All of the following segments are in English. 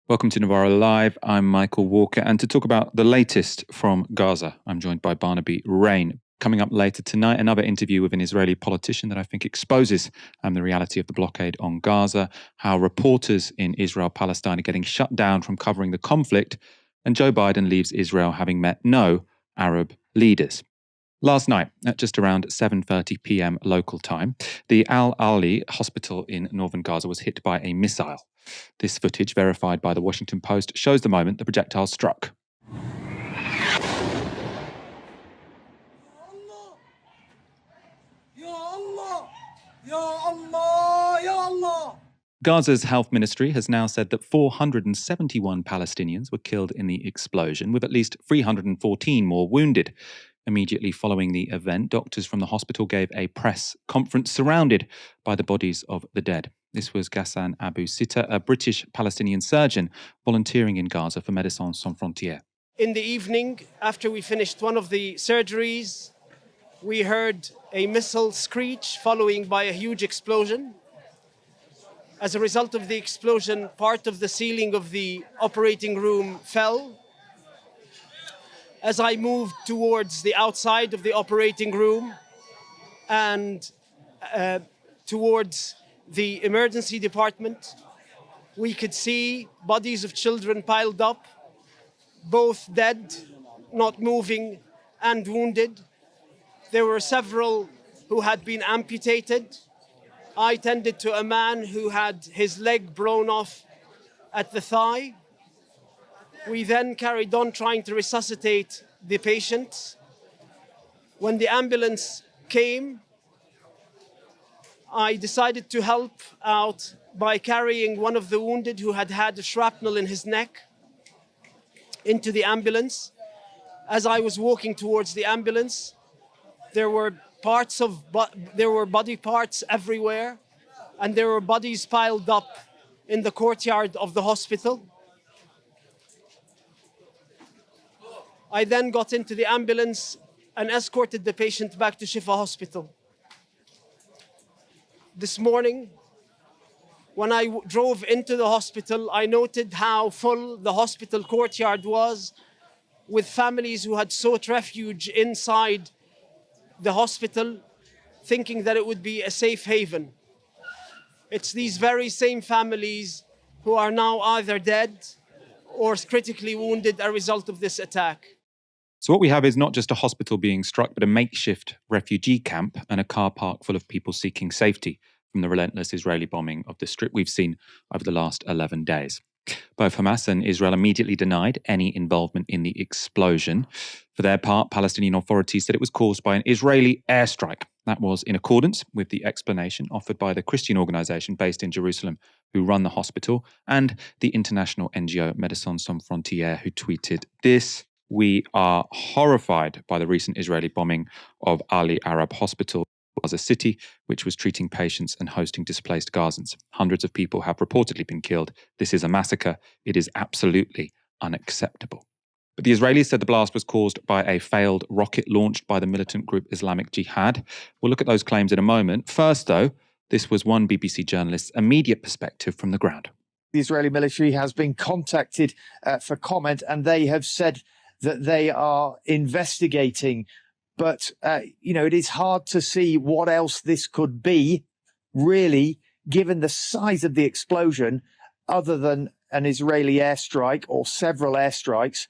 Welcome to Novara Live. I'm Michael Walker, and to talk about the latest from Gaza, I'm joined by Barnaby Raine. Coming up later tonight, another interview with an Israeli politician that I think exposes the reality of the blockade on Gaza, how reporters in Israel-Palestine are getting shut down from covering the conflict, and Joe Biden leaves Israel having met no Arab leaders. Last night, at just around 7:30 p.m. local time, the Al-Ali hospital in northern Gaza was hit by a missile. This footage, verified by the Washington Post, shows the moment the projectile struck. Gaza's health ministry has now said that 471 Palestinians were killed in the explosion, with at least 314 more wounded. Immediately following the event, doctors from the hospital gave a press conference surrounded by the bodies of the dead. This was Ghassan Abu Sitta, a British Palestinian surgeon volunteering in Gaza for Médecins Sans Frontières. In the evening, after we finished one of the surgeries, we heard a missile screech following by a huge explosion. As a result of the explosion, part of the ceiling of the operating room fell. As I moved towards the outside of the operating room and towards the emergency department, we could see bodies of children piled up, both dead, not moving, and wounded. There were several who had been amputated. I tended to a man who had his leg blown off at the thigh. We then carried on trying to resuscitate the patient. When the ambulance came, I decided to help out by carrying one of the wounded who had had a shrapnel in his neck into the ambulance. As I was walking towards the ambulance, there were body parts everywhere, and there were bodies piled up in the courtyard of the hospital. I then got into the ambulance and escorted the patient back to Shifa Hospital. This morning, when I drove into the hospital, I noted how full the hospital courtyard was, with families who had sought refuge inside the hospital, thinking that it would be a safe haven. It's these very same families who are now either dead or critically wounded as a result of this attack. So what we have is not just a hospital being struck, but a makeshift refugee camp and a car park full of people seeking safety from the relentless Israeli bombing of the Strip we've seen over the last 11 days. Both Hamas and Israel immediately denied any involvement in the explosion. For their part, Palestinian authorities said it was caused by an Israeli airstrike. That was in accordance with the explanation offered by the Christian organisation based in Jerusalem who run the hospital and the international NGO Médecins Sans Frontières, who tweeted this: "We are horrified by the recent Israeli bombing of Ali Arab Hospital, Gaza City, which was treating patients and hosting displaced Gazans. Hundreds of people have reportedly been killed. This is a massacre. It is absolutely unacceptable." But the Israelis said the blast was caused by a failed rocket launched by the militant group Islamic Jihad. We'll look at those claims in a moment. First, though, this was one BBC journalist's immediate perspective from the ground. The Israeli military has been contacted for comment, and they have said that they are investigating. But, it is hard to see what else this could be, really, given the size of the explosion, other than an Israeli airstrike or several airstrikes.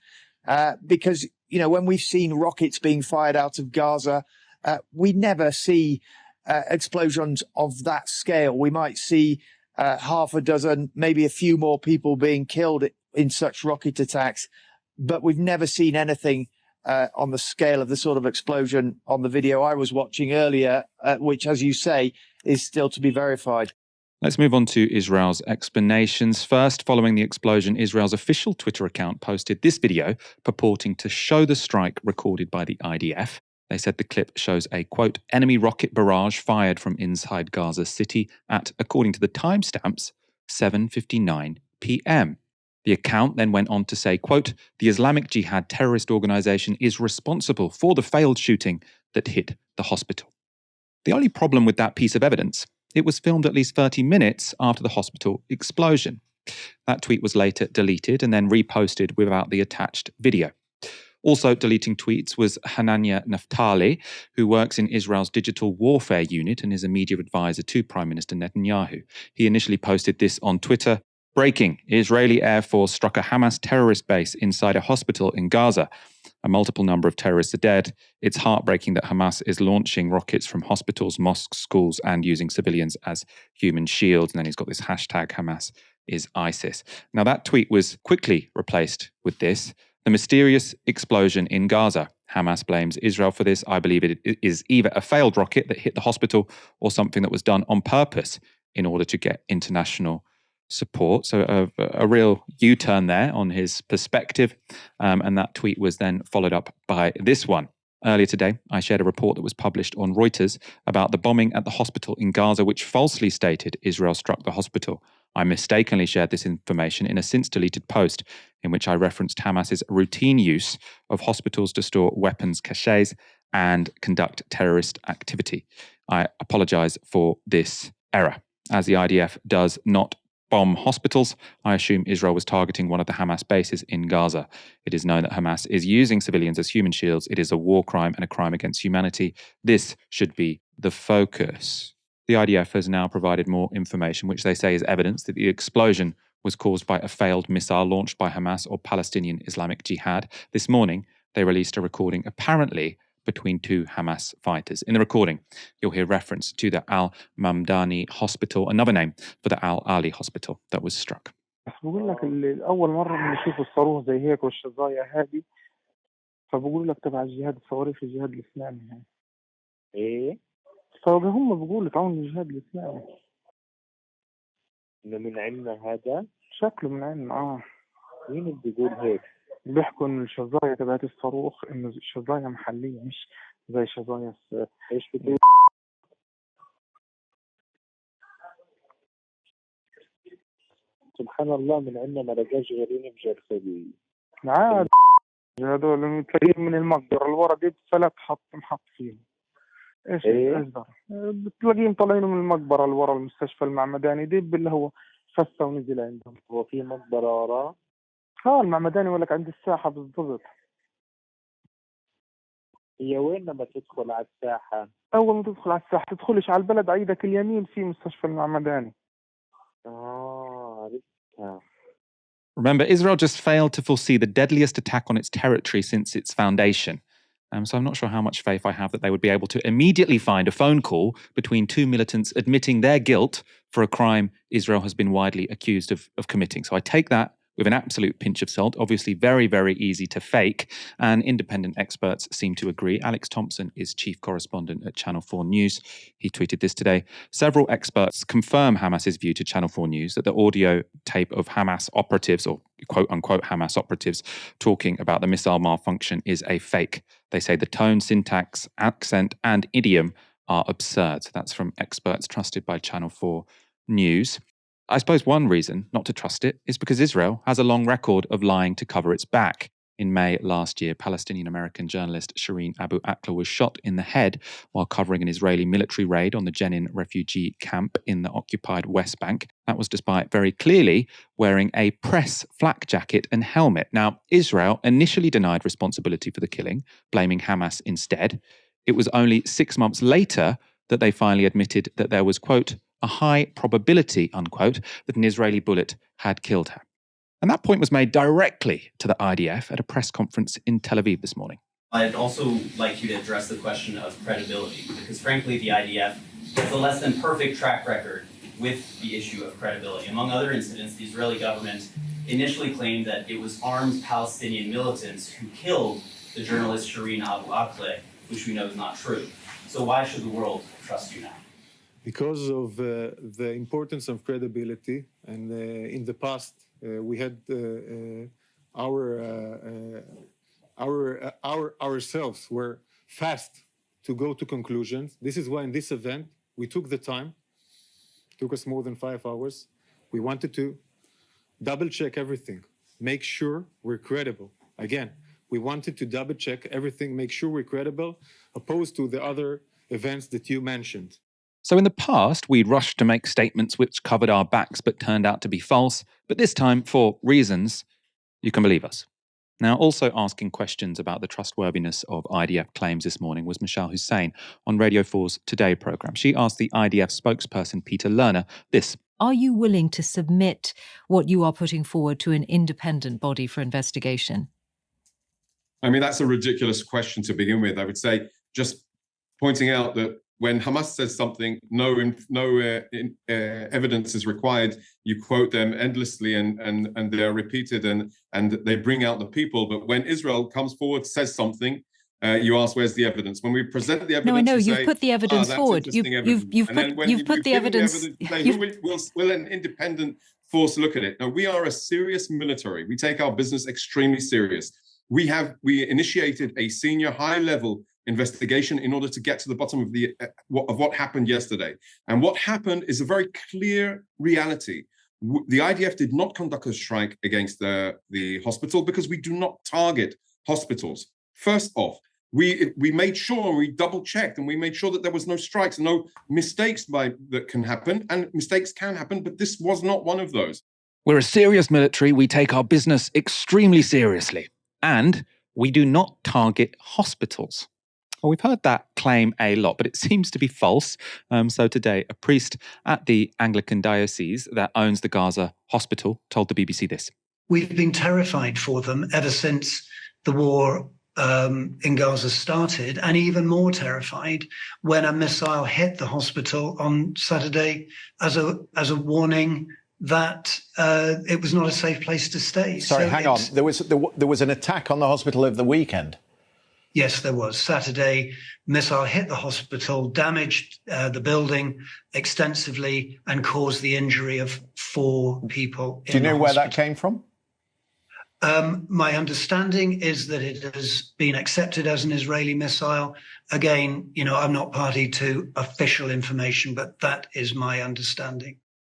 Because, when we've seen rockets being fired out of Gaza, we never see explosions of that scale. We might see half a dozen, maybe a few more people being killed in such rocket attacks. But we've never seen anything on the scale of the sort of explosion on the video I was watching earlier, which, as you say, is still to be verified. Let's move on to Israel's explanations. First, following the explosion, Israel's official Twitter account posted this video purporting to show the strike recorded by the IDF. They said the clip shows a, quote, enemy rocket barrage fired from inside Gaza City at, according to the timestamps, 7:59 p.m. The account then went on to say, quote, the Islamic Jihad terrorist organization is responsible for the failed shooting that hit the hospital. The only problem with that piece of evidence, it was filmed at least 30 minutes after the hospital explosion. That tweet was later deleted and then reposted without the attached video. Also deleting tweets was Hanania Naftali, who works in Israel's digital warfare unit and is a media advisor to Prime Minister Netanyahu. He initially posted this on Twitter. Breaking: Israeli Air Force struck a Hamas terrorist base inside a hospital in Gaza. A multiple number of terrorists are dead. It's heartbreaking that Hamas is launching rockets from hospitals, mosques, schools, and using civilians as human shields. And then he's got this hashtag Hamas is ISIS. Now that tweet was quickly replaced with this. The mysterious explosion in Gaza. Hamas blames Israel for this. I believe it is either a failed rocket that hit the hospital or something that was done on purpose in order to get international support. So a real U-turn there on his perspective. And that tweet was then followed up by this one. Earlier today, I shared a report that was published on Reuters about the bombing at the hospital in Gaza, which falsely stated Israel struck the hospital. I mistakenly shared this information in a since-deleted post in which I referenced Hamas's routine use of hospitals to store weapons caches and conduct terrorist activity. I apologize for this error. As the IDF does not bomb hospitals, I assume Israel was targeting one of the Hamas bases in Gaza. It is known that Hamas is using civilians as human shields. It is a war crime and a crime against humanity. This should be the focus. The IDF has now provided more information, which they say is evidence that the explosion was caused by a failed missile launched by Hamas or Palestinian Islamic Jihad. This morning, they released a recording apparently between two Hamas fighters. In the recording, you'll hear reference to the Al-Mamdani Hospital, another name for the Al-Ali Hospital that was struck. بقول لك أول مرة بنشوف الصاروخ زي هيك والشظايا هذه فبقول لك تبع الجهاد الصواريخ الجهاد الإسلامي يعني. إيه؟ فهم بيقولوا تعاون الجهاد الإسلامي. إنه من عندنا هذا؟ شكله من عندنا مين اللي بيقول هيك؟ بيحكوا إن الشظايا تبعت الصاروخ إنه الشظايا محلية مش زي شظايا إيش بتقول؟ سبحان الله من عندنا ما لقاش غيرين بجرثومي. عاد هذول تلاقيهم من المقبرة الورا دي بثلاث محط فيهم. ايش اصدر بتلاقيهم طالعين من المقبرة اللي ورا المستشفى المعمداني دي اللي هو فسه ونزل عندهم. هو في مقبرة ورا؟ المعمداني ولك عند الساحة بالضبط. هي وين لما تدخل على الساحة؟ أول ما تدخل على الساحة تدخلش على البلد عيدك اليمين في مستشفى المعمداني. عرفتها. Remember, Israel just failed to foresee the deadliest attack on its territory since its foundation. So I'm not sure how much faith I have that they would be able to immediately find a phone call between two militants admitting their guilt for a crime Israel has been widely accused of committing. So I take that with an absolute pinch of salt. Obviously very, very easy to fake, and independent experts seem to agree. Alex Thompson is chief correspondent at Channel 4 News. He tweeted this today. Several experts confirm Hamas's view to Channel 4 News that the audio tape of Hamas operatives, or quote-unquote Hamas operatives, talking about the missile malfunction is a fake. They say the tone, syntax, accent, and idiom are absurd. That's from experts trusted by Channel 4 News. I suppose one reason not to trust it is because Israel has a long record of lying to cover its back. In May last year, Palestinian-American journalist Shireen Abu Akleh was shot in the head while covering an Israeli military raid on the Jenin refugee camp in the occupied West Bank. That was despite very clearly wearing a press flak jacket and helmet. Now, Israel initially denied responsibility for the killing, blaming Hamas instead. It was only 6 months later that they finally admitted that there was, quote, a high probability, unquote, that an Israeli bullet had killed her. And that point was made directly to the IDF at a press conference in Tel Aviv this morning. I'd also like you to address the question of credibility, because frankly, the IDF has a less than perfect track record with the issue of credibility. Among other incidents, the Israeli government initially claimed that it was armed Palestinian militants who killed the journalist Shireen Abu Akleh, which we know is not true. So why should the world trust you now? Because of the importance of credibility, and in the past we had ourselves were fast to go to conclusions. This is why in this event we took the time. It took us more than 5 hours. We wanted to double check everything, make sure we're credible. Again, we wanted to double check everything, make sure we're credible, opposed to the other events that you mentioned. So in the past, we'd rushed to make statements which covered our backs but turned out to be false. But this time, for reasons you can believe us. Now, also asking questions about the trustworthiness of IDF claims this morning was Michelle Hussein on Radio 4's Today programme. She asked the IDF spokesperson, Peter Lerner, this. Are you willing to submit what you are putting forward to an independent body for investigation? I mean, that's a ridiculous question to begin with. I would say just pointing out that when Hamas says something, no evidence is required. You quote them endlessly, and they are repeated, and they bring out the people. But when Israel comes forward, says something, you ask, "Where's the evidence?" When we present the evidence, no, I know you you've put the evidence forward. You've put the evidence. Will an independent force look at it? Now, we are a serious military. We take our business extremely serious. We initiated a senior high-level investigation in order to get to the bottom of what happened yesterday. And what happened is a very clear reality. The IDF did not conduct a strike against the hospital because we do not target hospitals. First off, we made sure, we double-checked, and we made sure that there was no strikes, no mistakes that can happen, and mistakes can happen, but this was not one of those. We're a serious military. We take our business extremely seriously. And we do not target hospitals. Well, we've heard that claim a lot, but it seems to be false. So today, a priest at the Anglican diocese that owns the Gaza hospital told the BBC this. We've been terrified for them ever since the war in Gaza started, and even more terrified when a missile hit the hospital on Saturday as a warning that it was not a safe place to stay. Sorry, hang on. There was an attack on the hospital over the weekend. Yes, there was. Saturday, missile hit the hospital, damaged the building extensively, and caused the injury of 4 people. Do you know where that came from? My understanding is that it has been accepted as an Israeli missile. Again, I'm not party to official information, but that is my understanding.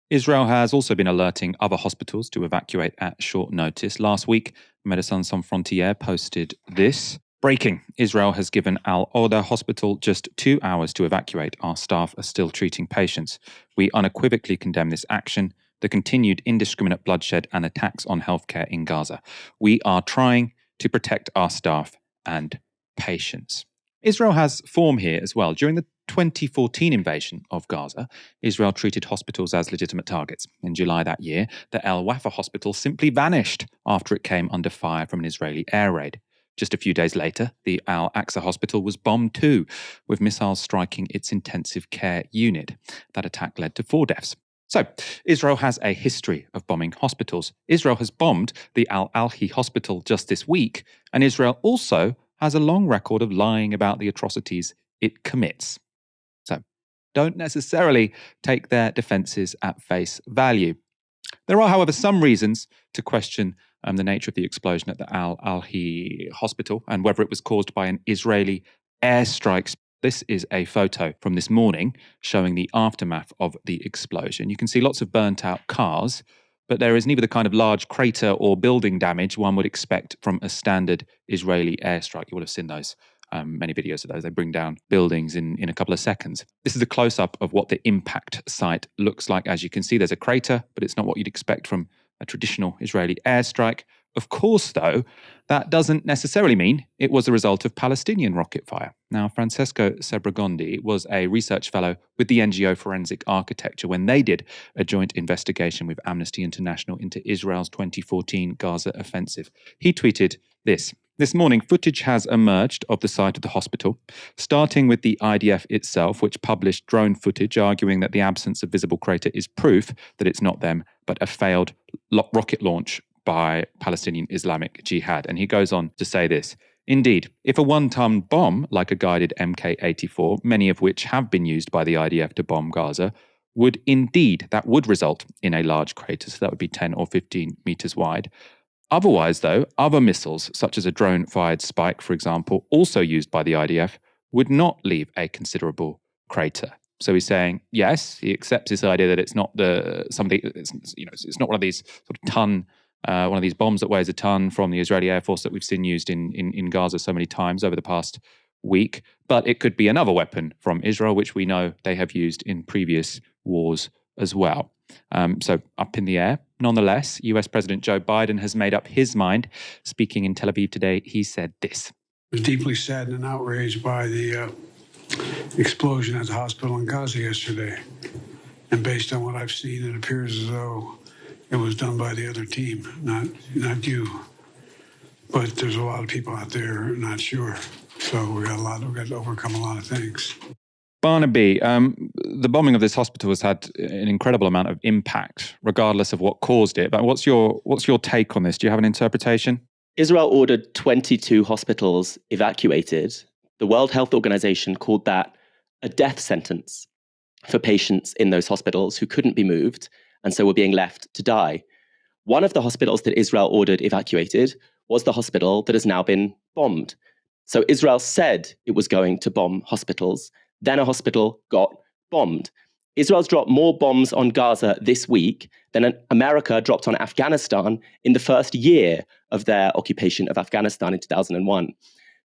Israel has also been alerting other hospitals to evacuate at short notice. Last week, Médecins Sans Frontières posted this. Breaking. Israel has given Al-Oda Hospital just 2 hours to evacuate. Our staff are still treating patients. We unequivocally condemn this action, the continued indiscriminate bloodshed and attacks on healthcare in Gaza. We are trying to protect our staff and patients. Israel has form here as well. During the 2014 invasion of Gaza, Israel treated hospitals as legitimate targets. In July that year, the El Wafa hospital simply vanished after it came under fire from an Israeli air raid. Just a few days later, the Al-Aqsa hospital was bombed too, with missiles striking its intensive care unit. That attack led to 4 deaths. So, Israel has a history of bombing hospitals. Israel has bombed the Al-Alhi hospital just this week, and Israel also has a long record of lying about the atrocities it commits. So, don't necessarily take their defences at face value. There are, however, some reasons to question the nature of the explosion at the Al-Alhi hospital and whether it was caused by an Israeli airstrike. This is a photo from this morning showing the aftermath of the explosion. You can see lots of burnt out cars, but there is neither the kind of large crater or building damage one would expect from a standard Israeli airstrike. You will have seen those, many videos of those. They bring down buildings in a couple of seconds. This is a close-up of what the impact site looks like. As you can see, there's a crater, but it's not what you'd expect from a traditional Israeli airstrike. Of course, though, that doesn't necessarily mean it was the result of Palestinian rocket fire. Now, Francesco Sebregondi was a research fellow with the NGO Forensic Architecture when they did a joint investigation with Amnesty International into Israel's 2014 Gaza offensive. He tweeted this. This morning, footage has emerged of the site of the hospital, starting with the IDF itself, which published drone footage arguing that the absence of visible crater is proof that it's not them, but a failed rocket launch by Palestinian Islamic Jihad. And he goes on to say this. Indeed, if a one-ton bomb, like a guided Mk-84, many of which have been used by the IDF to bomb Gaza, that would result in a large crater, so that would be 10 or 15 meters wide. Otherwise, though, other missiles, such as a drone-fired Spike, for example, also used by the IDF, would not leave a considerable crater. So he's saying, yes, he accepts this idea that it's not it's not one of these sort of one of these bombs that weighs a ton from the Israeli Air Force that we've seen used in Gaza so many times over the past week, but it could be another weapon from Israel, which we know they have used in previous wars as well. So up in the air. Nonetheless, US President Joe Biden has made up his mind. Speaking in Tel Aviv today, he said this. I was deeply saddened and outraged by the explosion at the hospital in Gaza yesterday. And based on what I've seen, it appears as though it was done by the other team, not you. But there's a lot of people out there not sure. So we got to overcome a lot of things. Barnaby, the bombing of this hospital has had an incredible amount of impact, regardless of what caused it. But what's your take on this? Do you have an interpretation? Israel ordered 22 hospitals evacuated. The World Health Organization called that a death sentence for patients in those hospitals who couldn't be moved and so were being left to die. One of the hospitals that Israel ordered evacuated was the hospital that has now been bombed. So Israel said it was going to bomb hospitals. Then a hospital got bombed. Israel's dropped more bombs on Gaza this week than America dropped on Afghanistan in the first year of their occupation of Afghanistan in 2001.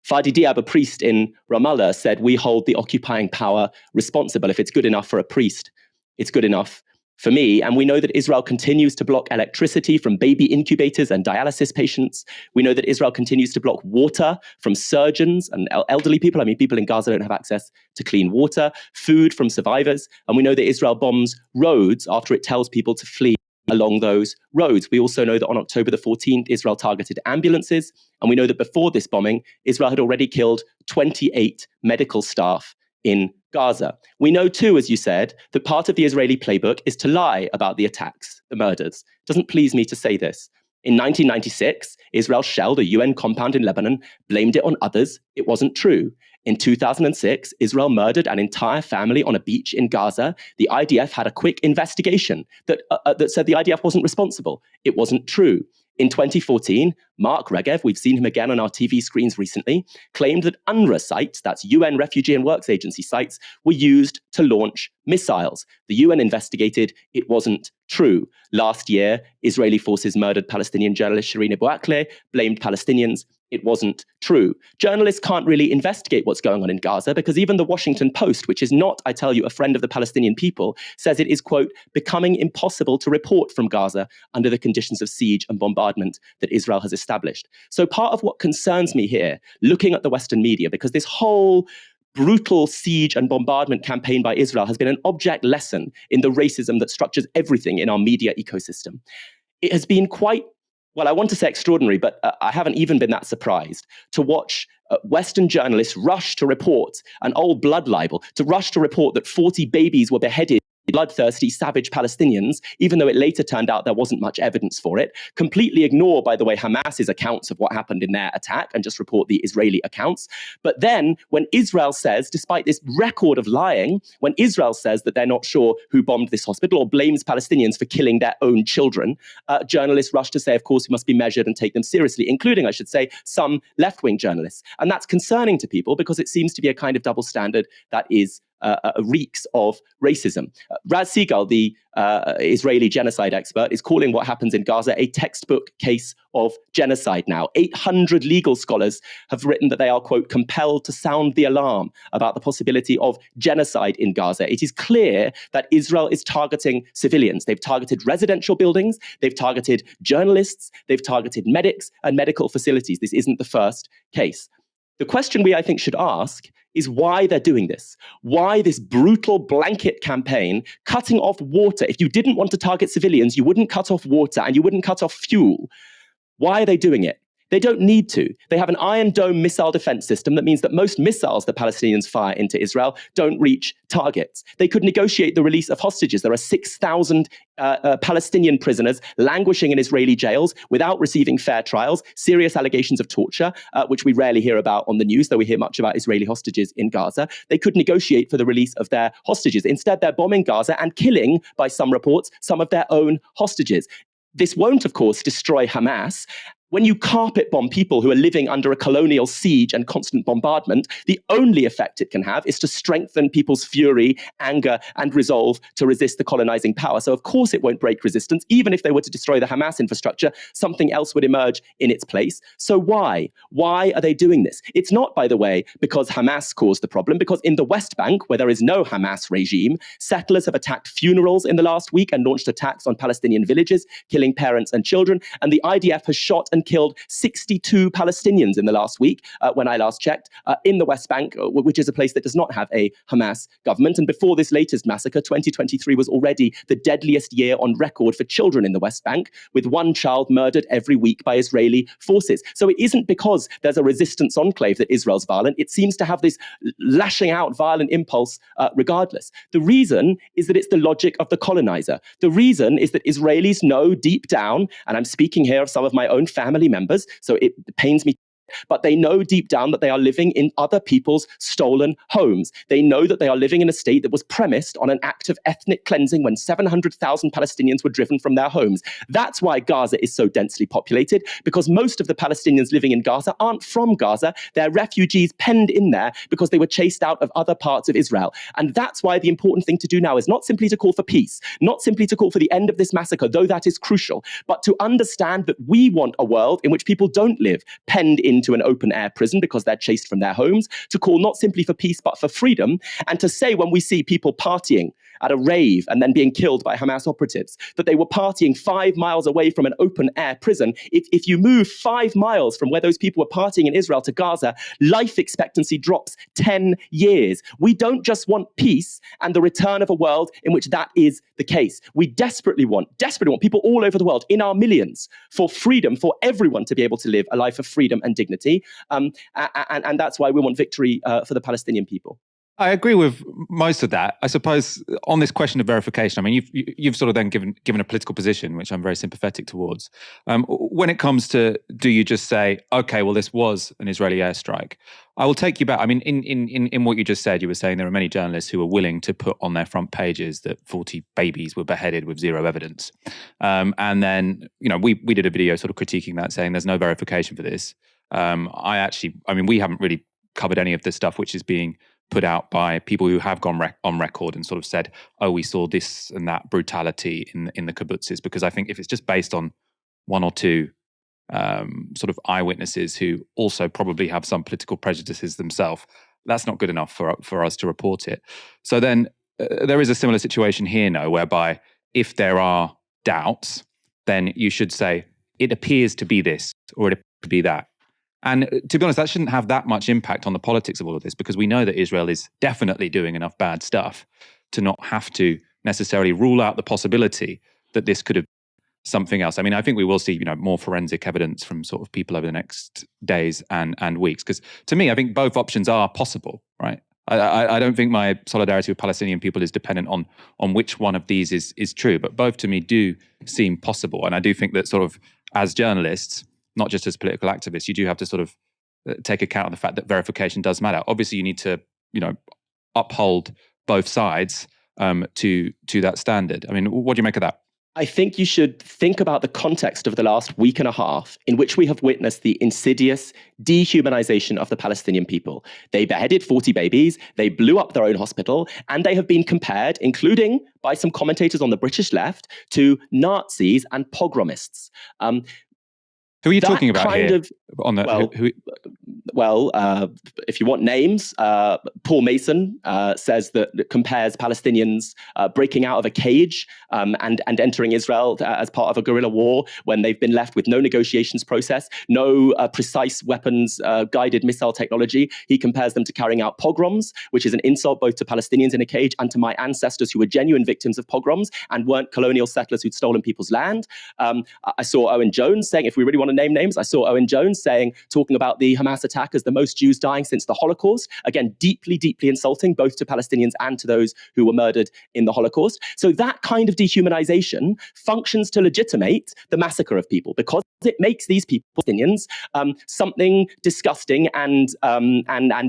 Fadi Diab, a priest in Ramallah, said, "We hold the occupying power responsible. If it's good enough for a priest, it's good enough for me." And we know that Israel continues to block electricity from baby incubators and dialysis patients. We know that Israel continues to block water from surgeons and elderly people. I mean, people in Gaza don't have access to clean water, food from survivors. And we know that Israel bombs roads after it tells people to flee along those roads. We also know that on October the 14th, Israel targeted ambulances. And we know that before this bombing, Israel had already killed 28 medical staff in Gaza. We know too, as you said, that part of the Israeli playbook is to lie about the attacks, the murders. It doesn't please me to say this. In 1996, Israel shelled a UN compound in Lebanon, blamed it on others. It wasn't true. In 2006, Israel murdered an entire family on a beach in Gaza. The IDF had a quick investigation that said the IDF wasn't responsible. It wasn't true. In 2014, Mark Regev, we've seen him again on our TV screens recently, claimed that UNRWA sites, that's UN Refugee and Works Agency sites, were used to launch missiles. The UN investigated, it wasn't true. Last year, Israeli forces murdered Palestinian journalist Shireen Abu Akleh, blamed Palestinians. It wasn't true. Journalists can't really investigate what's going on in Gaza because even the Washington Post, which is not, I tell you, a friend of the Palestinian people, says it is, quote, becoming impossible to report from Gaza under the conditions of siege and bombardment that Israel has established. So part of what concerns me here, looking at the Western media, because this whole brutal siege and bombardment campaign by Israel has been an object lesson in the racism that structures everything in our media ecosystem. It has been quite, well, I want to say extraordinary, but I haven't even been that surprised to watch Western journalists rush to report an old blood libel, to rush to report that 40 babies were beheaded, bloodthirsty, savage Palestinians, even though it later turned out there wasn't much evidence for it, completely ignore, by the way, Hamas's accounts of what happened in their attack and just report the Israeli accounts. But then when Israel says, despite this record of lying, when Israel says that they're not sure who bombed this hospital or blames Palestinians for killing their own children, journalists rush to say, of course, we must be measured and take them seriously, including, I should say, some left-wing journalists. And that's concerning to people because it seems to be a kind of double standard that is reeks of racism. Raz Segal, the Israeli genocide expert, is calling what happens in Gaza a textbook case of genocide now. 800 legal scholars have written that they are, quote, compelled to sound the alarm about the possibility of genocide in Gaza. It is clear that Israel is targeting civilians. They've targeted residential buildings, they've targeted journalists, they've targeted medics and medical facilities. This isn't the first case. The question we, I think, should ask is why they're doing this. Why this brutal blanket campaign, cutting off water. If you didn't want to target civilians, you wouldn't cut off water and you wouldn't cut off fuel. Why are they doing it? They don't need to. They have an Iron Dome missile defense system that means that most missiles that Palestinians fire into Israel don't reach targets. They could negotiate the release of hostages. There are 6,000 Palestinian prisoners languishing in Israeli jails without receiving fair trials, serious allegations of torture, which we rarely hear about on the news, though we hear much about Israeli hostages in Gaza. They could negotiate for the release of their hostages. Instead, they're bombing Gaza and killing, by some reports, some of their own hostages. This won't, of course, destroy Hamas. When you carpet bomb people who are living under a colonial siege and constant bombardment, the only effect it can have is to strengthen people's fury, anger, and resolve to resist the colonizing power. So of course it won't break resistance. Even if they were to destroy the Hamas infrastructure, something else would emerge in its place. So why? Why are they doing this? It's not, by the way, because Hamas caused the problem, because in the West Bank, where there is no Hamas regime, settlers have attacked funerals in the last week and launched attacks on Palestinian villages, killing parents and children. And the IDF has shot and killed 62 Palestinians in the last week, when I last checked, in the West Bank, which is a place that does not have a Hamas government. And before this latest massacre, 2023 was already the deadliest year on record for children in the West Bank, with one child murdered every week by Israeli forces. So it isn't because there's a resistance enclave that Israel's violent. It seems to have this lashing out violent impulse regardless. The reason is that it's the logic of the colonizer. The reason is that Israelis know deep down, and I'm speaking here of some of my own family members, so it pains me, but they know deep down that they are living in other people's stolen homes. They know that they are living in a state that was premised on an act of ethnic cleansing when 700,000 Palestinians were driven from their homes. That's why Gaza is so densely populated, because most of the Palestinians living in Gaza aren't from Gaza. They're refugees penned in there because they were chased out of other parts of Israel. And that's why the important thing to do now is not simply to call for peace, not simply to call for the end of this massacre, though that is crucial, but to understand that we want a world in which people don't live penned into an open-air prison because they're chased from their homes, to call not simply for peace but for freedom, and to say when we see people partying at a rave and then being killed by Hamas operatives, that they were partying 5 miles away from an open-air prison. If you move 5 miles from where those people were partying in Israel to Gaza, life expectancy drops 10 years. We don't just want peace and the return of a world in which that is the case. We desperately want people all over the world, in our millions, for freedom, for everyone to be able to live a life of freedom and dignity. And that's why we want victory for the Palestinian people. I agree with most of that. I suppose on this question of verification, I mean, you've sort of then given a political position, which I'm very sympathetic towards. When it comes to, do you just say, okay, well, this was an Israeli airstrike? I will take you back. I mean, in what you just said, you were saying there are many journalists who were willing to put on their front pages that 40 babies were beheaded with zero evidence. And then, we did a video sort of critiquing that, saying there's no verification for this. We haven't really covered any of the stuff which is being put out by people who have gone on record and sort of said, oh, we saw this and that brutality in the kibbutzes, because I think if it's just based on one or two sort of eyewitnesses who also probably have some political prejudices themselves, that's not good enough for us to report it. So then there is a similar situation here now, whereby if there are doubts, then you should say, it appears to be this or it appears to be that. And to be honest, that shouldn't have that much impact on the politics of all of this, because we know that Israel is definitely doing enough bad stuff to not have to necessarily rule out the possibility that this could have been something else. I mean, I think we will see, more forensic evidence from sort of people over the next days and weeks. Because to me, I think both options are possible, right? I don't think my solidarity with Palestinian people is dependent on which one of these is true, but both to me do seem possible. And I do think that sort of as journalists, not just as political activists, you do have to sort of take account of the fact that verification does matter. Obviously, you need to, uphold both sides to that standard. I mean, what do you make of that? I think you should think about the context of the last week and a half in which we have witnessed the insidious dehumanization of the Palestinian people. They beheaded 40 babies, they blew up their own hospital, and they have been compared, including by some commentators on the British left, to Nazis and pogromists. Who are you talking about here? If you want names, Paul Mason says that compares Palestinians breaking out of a cage and entering Israel as part of a guerrilla war when they've been left with no negotiations process, no precise weapons guided missile technology. He compares them to carrying out pogroms, which is an insult both to Palestinians in a cage and to my ancestors who were genuine victims of pogroms and weren't colonial settlers who'd stolen people's land. I saw Owen Jones saying, if we really want to name names, I saw Owen Jones talking about the Hamas attack as the most Jews dying since the Holocaust. Again, deeply, deeply insulting both to Palestinians and to those who were murdered in the Holocaust. So that kind of dehumanization functions to legitimate the massacre of people, because it makes these people, Palestinians, something disgusting and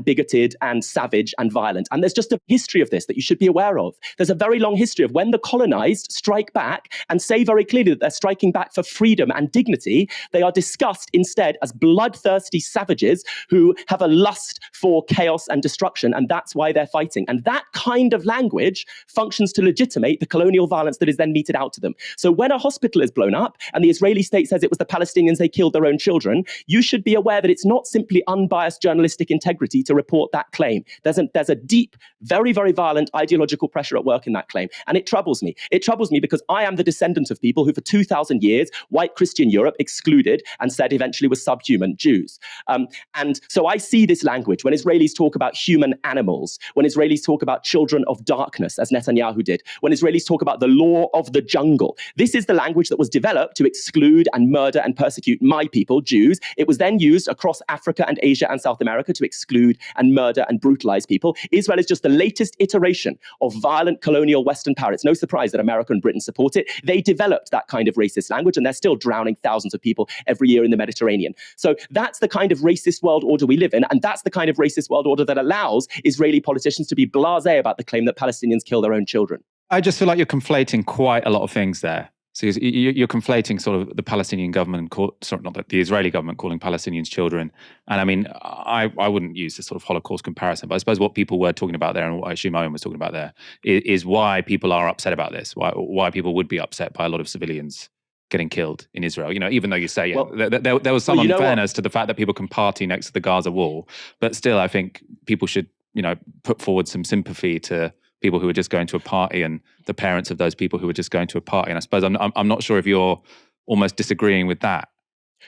bigoted and savage and violent. And there's just a history of this that you should be aware of. There's a very long history of when the colonized strike back and say very clearly that they're striking back for freedom and dignity. They are discussed instead as bloodthirsty savages who have a lust for chaos and destruction, and that's why they're fighting. And that kind of language functions to legitimate the colonial violence that is then meted out to them. So when a hospital is blown up and the Israeli state says it was the Palestinians, they killed their own children, you should be aware that it's not simply unbiased journalistic integrity to report that claim. There's a deep, very, very violent ideological pressure at work in that claim. And it troubles me. It troubles me because I am the descendant of people who for 2,000 years, white Christian Europe excluded and said eventually was subhuman Jews. And so I see this language when Israelis talk about human animals, when Israelis talk about children of darkness, as Netanyahu did, when Israelis talk about the law of the jungle. This is the language that was developed to exclude and murder and persecute my people, Jews. It was then used across Africa and Asia and South America to exclude and murder and brutalize people. Israel is just the latest iteration of violent colonial Western power. It's no surprise that America and Britain support it. They developed that kind of racist language, and they're still drowning thousands of people every year in the Mediterranean. So that's the kind of racist world order we live in, and that's the kind of racist world order that allows Israeli politicians to be blasé about the claim that Palestinians kill their own children. I just feel like you're conflating quite a lot of things there. So you're conflating sort of the Palestinian government, not the Israeli government calling Palestinians children. And I mean, I wouldn't use this sort of Holocaust comparison, but I suppose what people were talking about there and what I assume Owen was talking about there is why people are upset about this, why people would be upset by a lot of civilians getting killed in Israel. You know, even though you say there was some unfairness to the fact that people can party next to the Gaza wall, but still I think people should, put forward some sympathy to people who are just going to a party and the parents of those people who are just going to a party. And I suppose I'm not sure if you're almost disagreeing with that.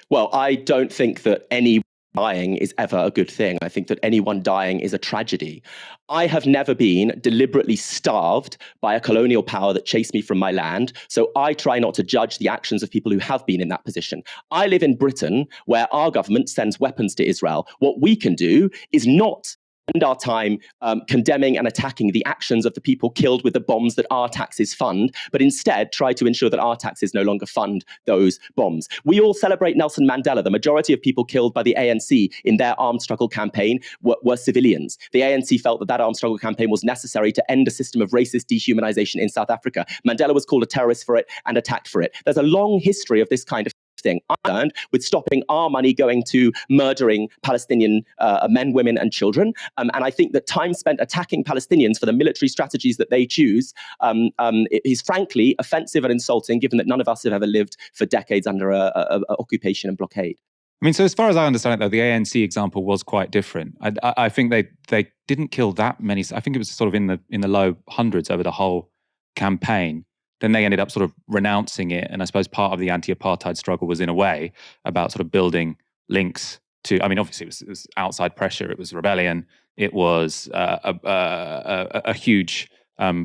Well, I don't think that any dying is ever a good thing. I think that anyone dying is a tragedy. I have never been deliberately starved by a colonial power that chased me from my land. So I try not to judge the actions of people who have been in that position. I live in Britain, where our government sends weapons to Israel. What we can do is not spend our time condemning and attacking the actions of the people killed with the bombs that our taxes fund, but instead try to ensure that our taxes no longer fund those bombs. We all celebrate Nelson Mandela. The majority of people killed by the ANC in their armed struggle campaign were civilians. The ANC felt that armed struggle campaign was necessary to end a system of racist dehumanization in South Africa. Mandela was called a terrorist for it and attacked for it. There's a long history of this kind of thing. I learned with stopping our money going to murdering Palestinian men, women, and children. And I think that time spent attacking Palestinians for the military strategies that they choose is frankly offensive and insulting, given that none of us have ever lived for decades under a occupation and blockade. I mean, so as far as I understand it, though, the ANC example was quite different. I think they didn't kill that many. I think it was sort of in the low hundreds over the whole campaign. Then they ended up sort of renouncing it. And I suppose part of the anti-apartheid struggle was in a way about sort of building links to, I mean, obviously it was outside pressure, it was rebellion, it was a huge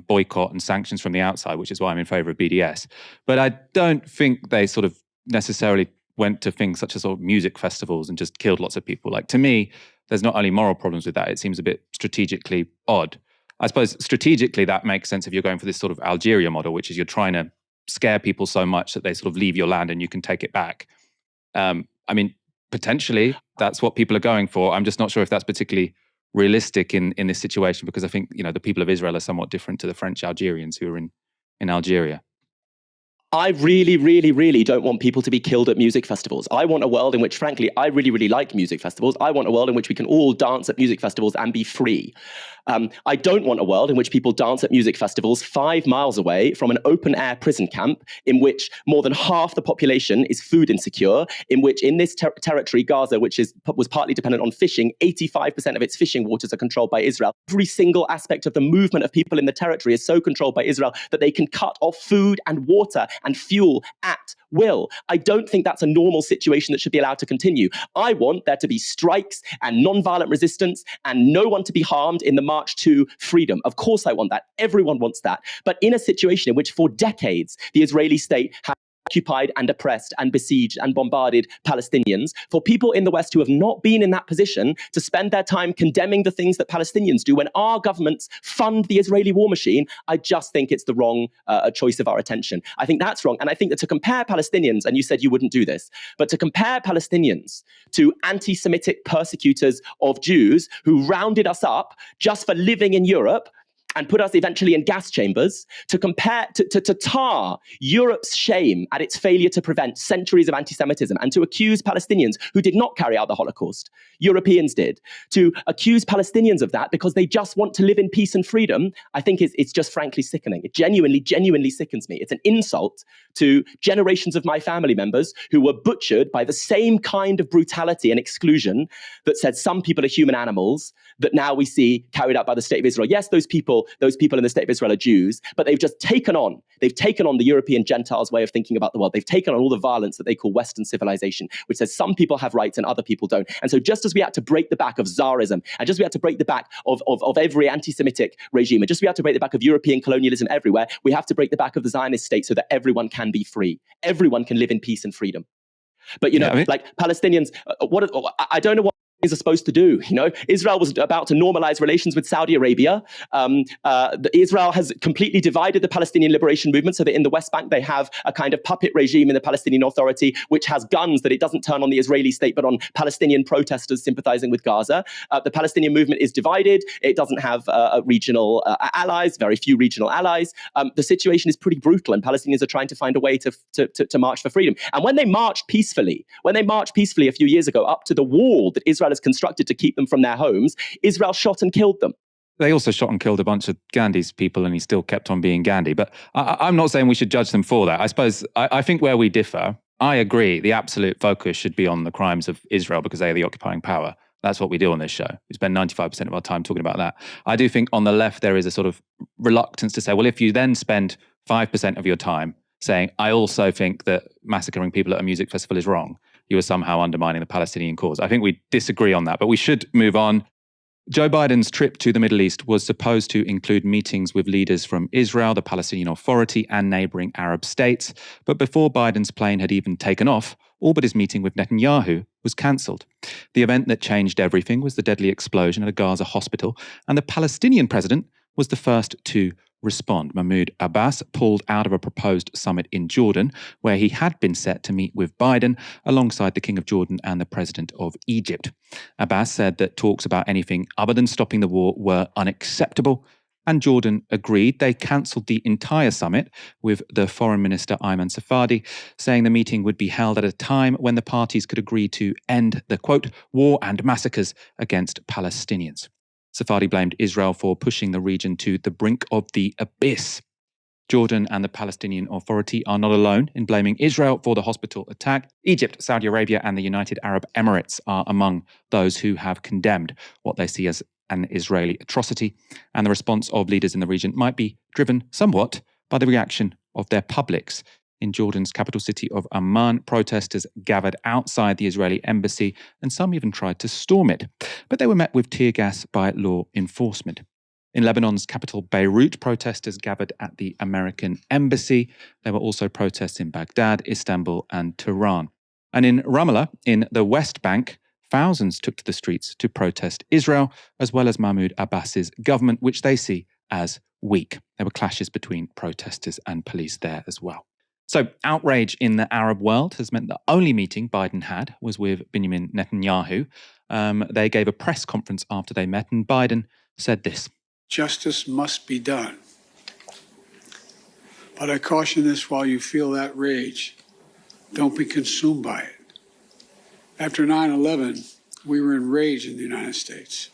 boycott and sanctions from the outside, which is why I'm in favor of BDS. But I don't think they sort of necessarily went to things such as sort of music festivals and just killed lots of people. Like, to me, there's not only moral problems with that, it seems a bit strategically odd. I suppose strategically that makes sense if you're going for this sort of Algeria model, which is you're trying to scare people so much that they sort of leave your land and you can take it back. I mean, potentially that's what people are going for. I'm just not sure if that's particularly realistic in this situation, because I think, the people of Israel are somewhat different to the French Algerians who are in Algeria. I really, really, really don't want people to be killed at music festivals. I want a world in which, frankly, I really, really like music festivals. I want a world in which we can all dance at music festivals and be free. I don't want a world in which people dance at music festivals 5 miles away from an open-air prison camp in which more than half the population is food insecure, in which in this territory, Gaza, which was partly dependent on fishing, 85% of its fishing waters are controlled by Israel. Every single aspect of the movement of people in the territory is so controlled by Israel that they can cut off food and water and fuel at will. I don't think that's a normal situation that should be allowed to continue. I want there to be strikes and non-violent resistance and no one to be harmed in the march to freedom. Of course I want that. Everyone wants that. But in a situation in which for decades the Israeli state has occupied and oppressed and besieged and bombarded Palestinians, for people in the West who have not been in that position to spend their time condemning the things that Palestinians do when our governments fund the Israeli war machine, I just think it's the wrong choice of our attention. I think that's wrong. And I think that to compare Palestinians, and you said you wouldn't do this, but to compare Palestinians to anti-Semitic persecutors of Jews who rounded us up just for living in Europe, and put us eventually in gas chambers to tar Europe's shame at its failure to prevent centuries of anti-Semitism and to accuse Palestinians who did not carry out the Holocaust. Europeans did. To accuse Palestinians of that because they just want to live in peace and freedom, I think it's just frankly sickening. It genuinely sickens me. It's an insult to generations of my family members who were butchered by the same kind of brutality and exclusion that said some people are human animals that now we see carried out by the State of Israel. Yes, those people in the State of Israel are Jews, but they've taken on the European Gentiles' way of thinking about the world. They've taken on all the violence that they call Western civilization, which says some people have rights and other people don't. And so just as we had to break the back of Tsarism, and just as we had to break the back of every anti-Semitic regime, and just as we had to break the back of European colonialism everywhere, we have to break the back of the Zionist state so that everyone can be free. Everyone can live in peace and freedom. But, like Palestinians, I don't know what are supposed to do. Israel was about to normalize relations with Saudi Arabia. Israel has completely divided the Palestinian liberation movement so that in the West Bank they have a kind of puppet regime in the Palestinian Authority which has guns that it doesn't turn on the Israeli state but on Palestinian protesters sympathizing with Gaza. The Palestinian movement is divided. It doesn't have regional allies, very few regional allies. The situation is pretty brutal and Palestinians are trying to find a way to march for freedom. And when they marched peacefully a few years ago up to the wall that Israel has constructed to keep them from their homes, Israel shot and killed them. They also shot and killed a bunch of Gandhi's people and he still kept on being Gandhi. But I'm not saying we should judge them for that. I suppose, I think where we differ, I agree the absolute focus should be on the crimes of Israel because they are the occupying power. That's what we do on this show. We spend 95% of our time talking about that. I do think on the left there is a sort of reluctance to say, well, if you then spend 5% of your time saying, I also think that massacring people at a music festival is wrong, you are somehow undermining the Palestinian cause. I think we disagree on that, but we should move on. Joe Biden's trip to the Middle East was supposed to include meetings with leaders from Israel, the Palestinian Authority, and neighboring Arab states. But before Biden's plane had even taken off, all but his meeting with Netanyahu was cancelled. The event that changed everything was the deadly explosion at a Gaza hospital, and the Palestinian president was the first to respond. Mahmoud Abbas pulled out of a proposed summit in Jordan, where he had been set to meet with Biden alongside the King of Jordan and the President of Egypt. Abbas said that talks about anything other than stopping the war were unacceptable, and Jordan agreed. They cancelled the entire summit, with the Foreign Minister Ayman Safadi saying the meeting would be held at a time when the parties could agree to end the, quote, war and massacres against Palestinians. Safadi blamed Israel for pushing the region to the brink of the abyss. Jordan and the Palestinian Authority are not alone in blaming Israel for the hospital attack. Egypt, Saudi Arabia, and the United Arab Emirates are among those who have condemned what they see as an Israeli atrocity, and the response of leaders in the region might be driven somewhat by the reaction of their publics. In Jordan's capital city of Amman, protesters gathered outside the Israeli embassy and some even tried to storm it. But they were met with tear gas by law enforcement. In Lebanon's capital Beirut, protesters gathered at the American embassy. There were also protests in Baghdad, Istanbul and Tehran. And in Ramallah, in the West Bank, thousands took to the streets to protest Israel, as well as Mahmoud Abbas's government, which they see as weak. There were clashes between protesters and police there as well. So outrage in the Arab world has meant the only meeting Biden had was with Benjamin Netanyahu. They gave a press conference after they met, and Biden said this. Justice must be done. But I caution this while you feel that rage. Don't be consumed by it. After 9/11, we were enraged in the United States.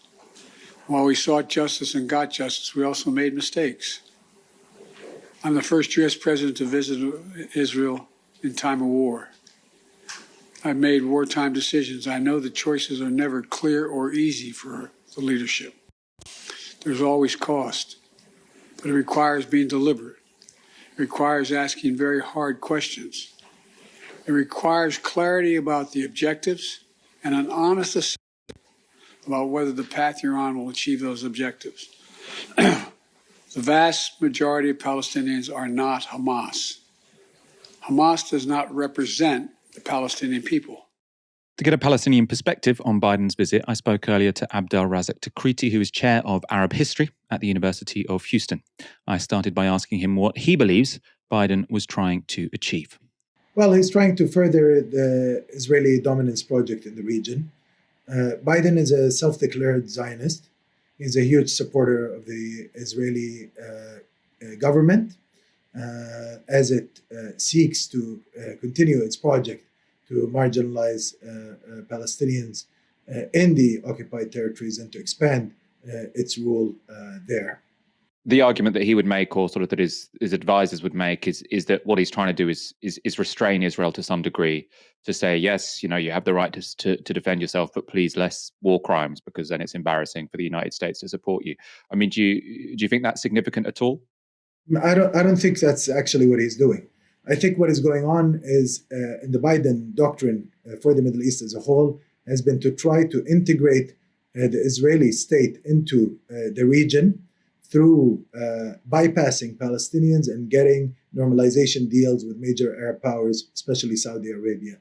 While we sought justice and got justice, we also made mistakes. I'm the first U.S. president to visit Israel in time of war. I've made wartime decisions. I know the choices are never clear or easy for the leadership. There's always cost, but it requires being deliberate. It requires asking very hard questions. It requires clarity about the objectives and an honest assessment about whether the path you're on will achieve those objectives. The vast majority of Palestinians are not Hamas. Hamas does not represent the Palestinian people. To get a Palestinian perspective on Biden's visit, I spoke earlier to Abdel Razak Takriti, who is chair of Arab history at the University of Houston. I started by asking him what he believes Biden was trying to achieve. Well, he's trying to further the Israeli dominance project in the region. Biden is a self-declared Zionist. He's a huge supporter of the Israeli government as it seeks to continue its project to marginalize Palestinians in the occupied territories and to expand its rule there. The argument that he would make, or sort of that his advisors would make, is that what he's trying to do is restrain Israel to some degree, to say, yes, you know, you have the right to defend yourself, but please less war crimes, because then it's embarrassing for the United States to support you. I mean, do you think that's significant at all? I don't think that's actually what he's doing. I think what is going on is in the Biden doctrine for the Middle East as a whole has been to try to integrate the Israeli state into the region through bypassing Palestinians and getting normalization deals with major Arab powers, especially Saudi Arabia.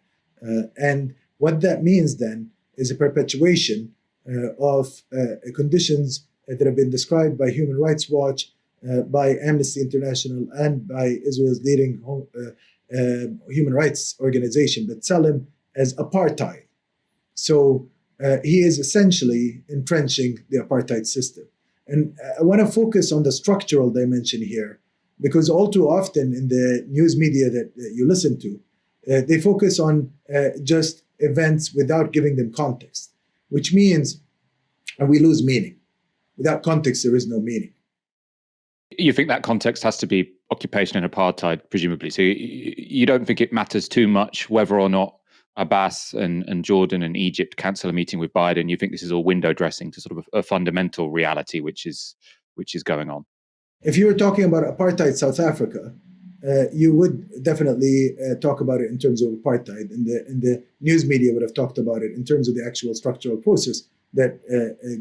And what that means then is a perpetuation of conditions that have been described by Human Rights Watch, by Amnesty International, and by Israel's leading human rights organization, B'Tselem, as apartheid. So he is essentially entrenching the apartheid system. And I want to focus on the structural dimension here, because all too often in the news media that you listen to, they focus on just events without giving them context, which means we lose meaning. Without context, there is no meaning. You think that context has to be occupation and apartheid, presumably. So you don't think it matters too much whether or not Abbas and Jordan and Egypt cancel a meeting with Biden? You think this is all window dressing to sort of a fundamental reality which is going on? If you were talking about apartheid South Africa, you would definitely talk about it in terms of apartheid, and the news media would have talked about it in terms of the actual structural process that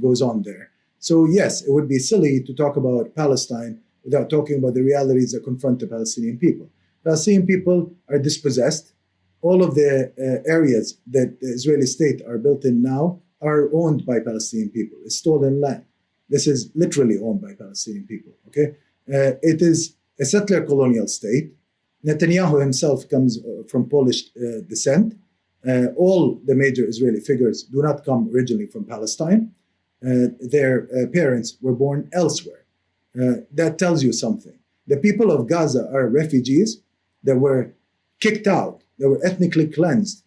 goes on there. So yes, it would be silly to talk about Palestine without talking about the realities that confront the Palestinian people. Palestinian people are dispossessed. All of the areas that the Israeli state are built in now are owned by Palestinian people. It's stolen land. This is literally owned by Palestinian people, okay? It is a settler colonial state. Netanyahu himself comes from Polish descent. All the major Israeli figures do not come originally from Palestine. Their parents were born elsewhere. That tells you something. The people of Gaza are refugees that were kicked out. They were ethnically cleansed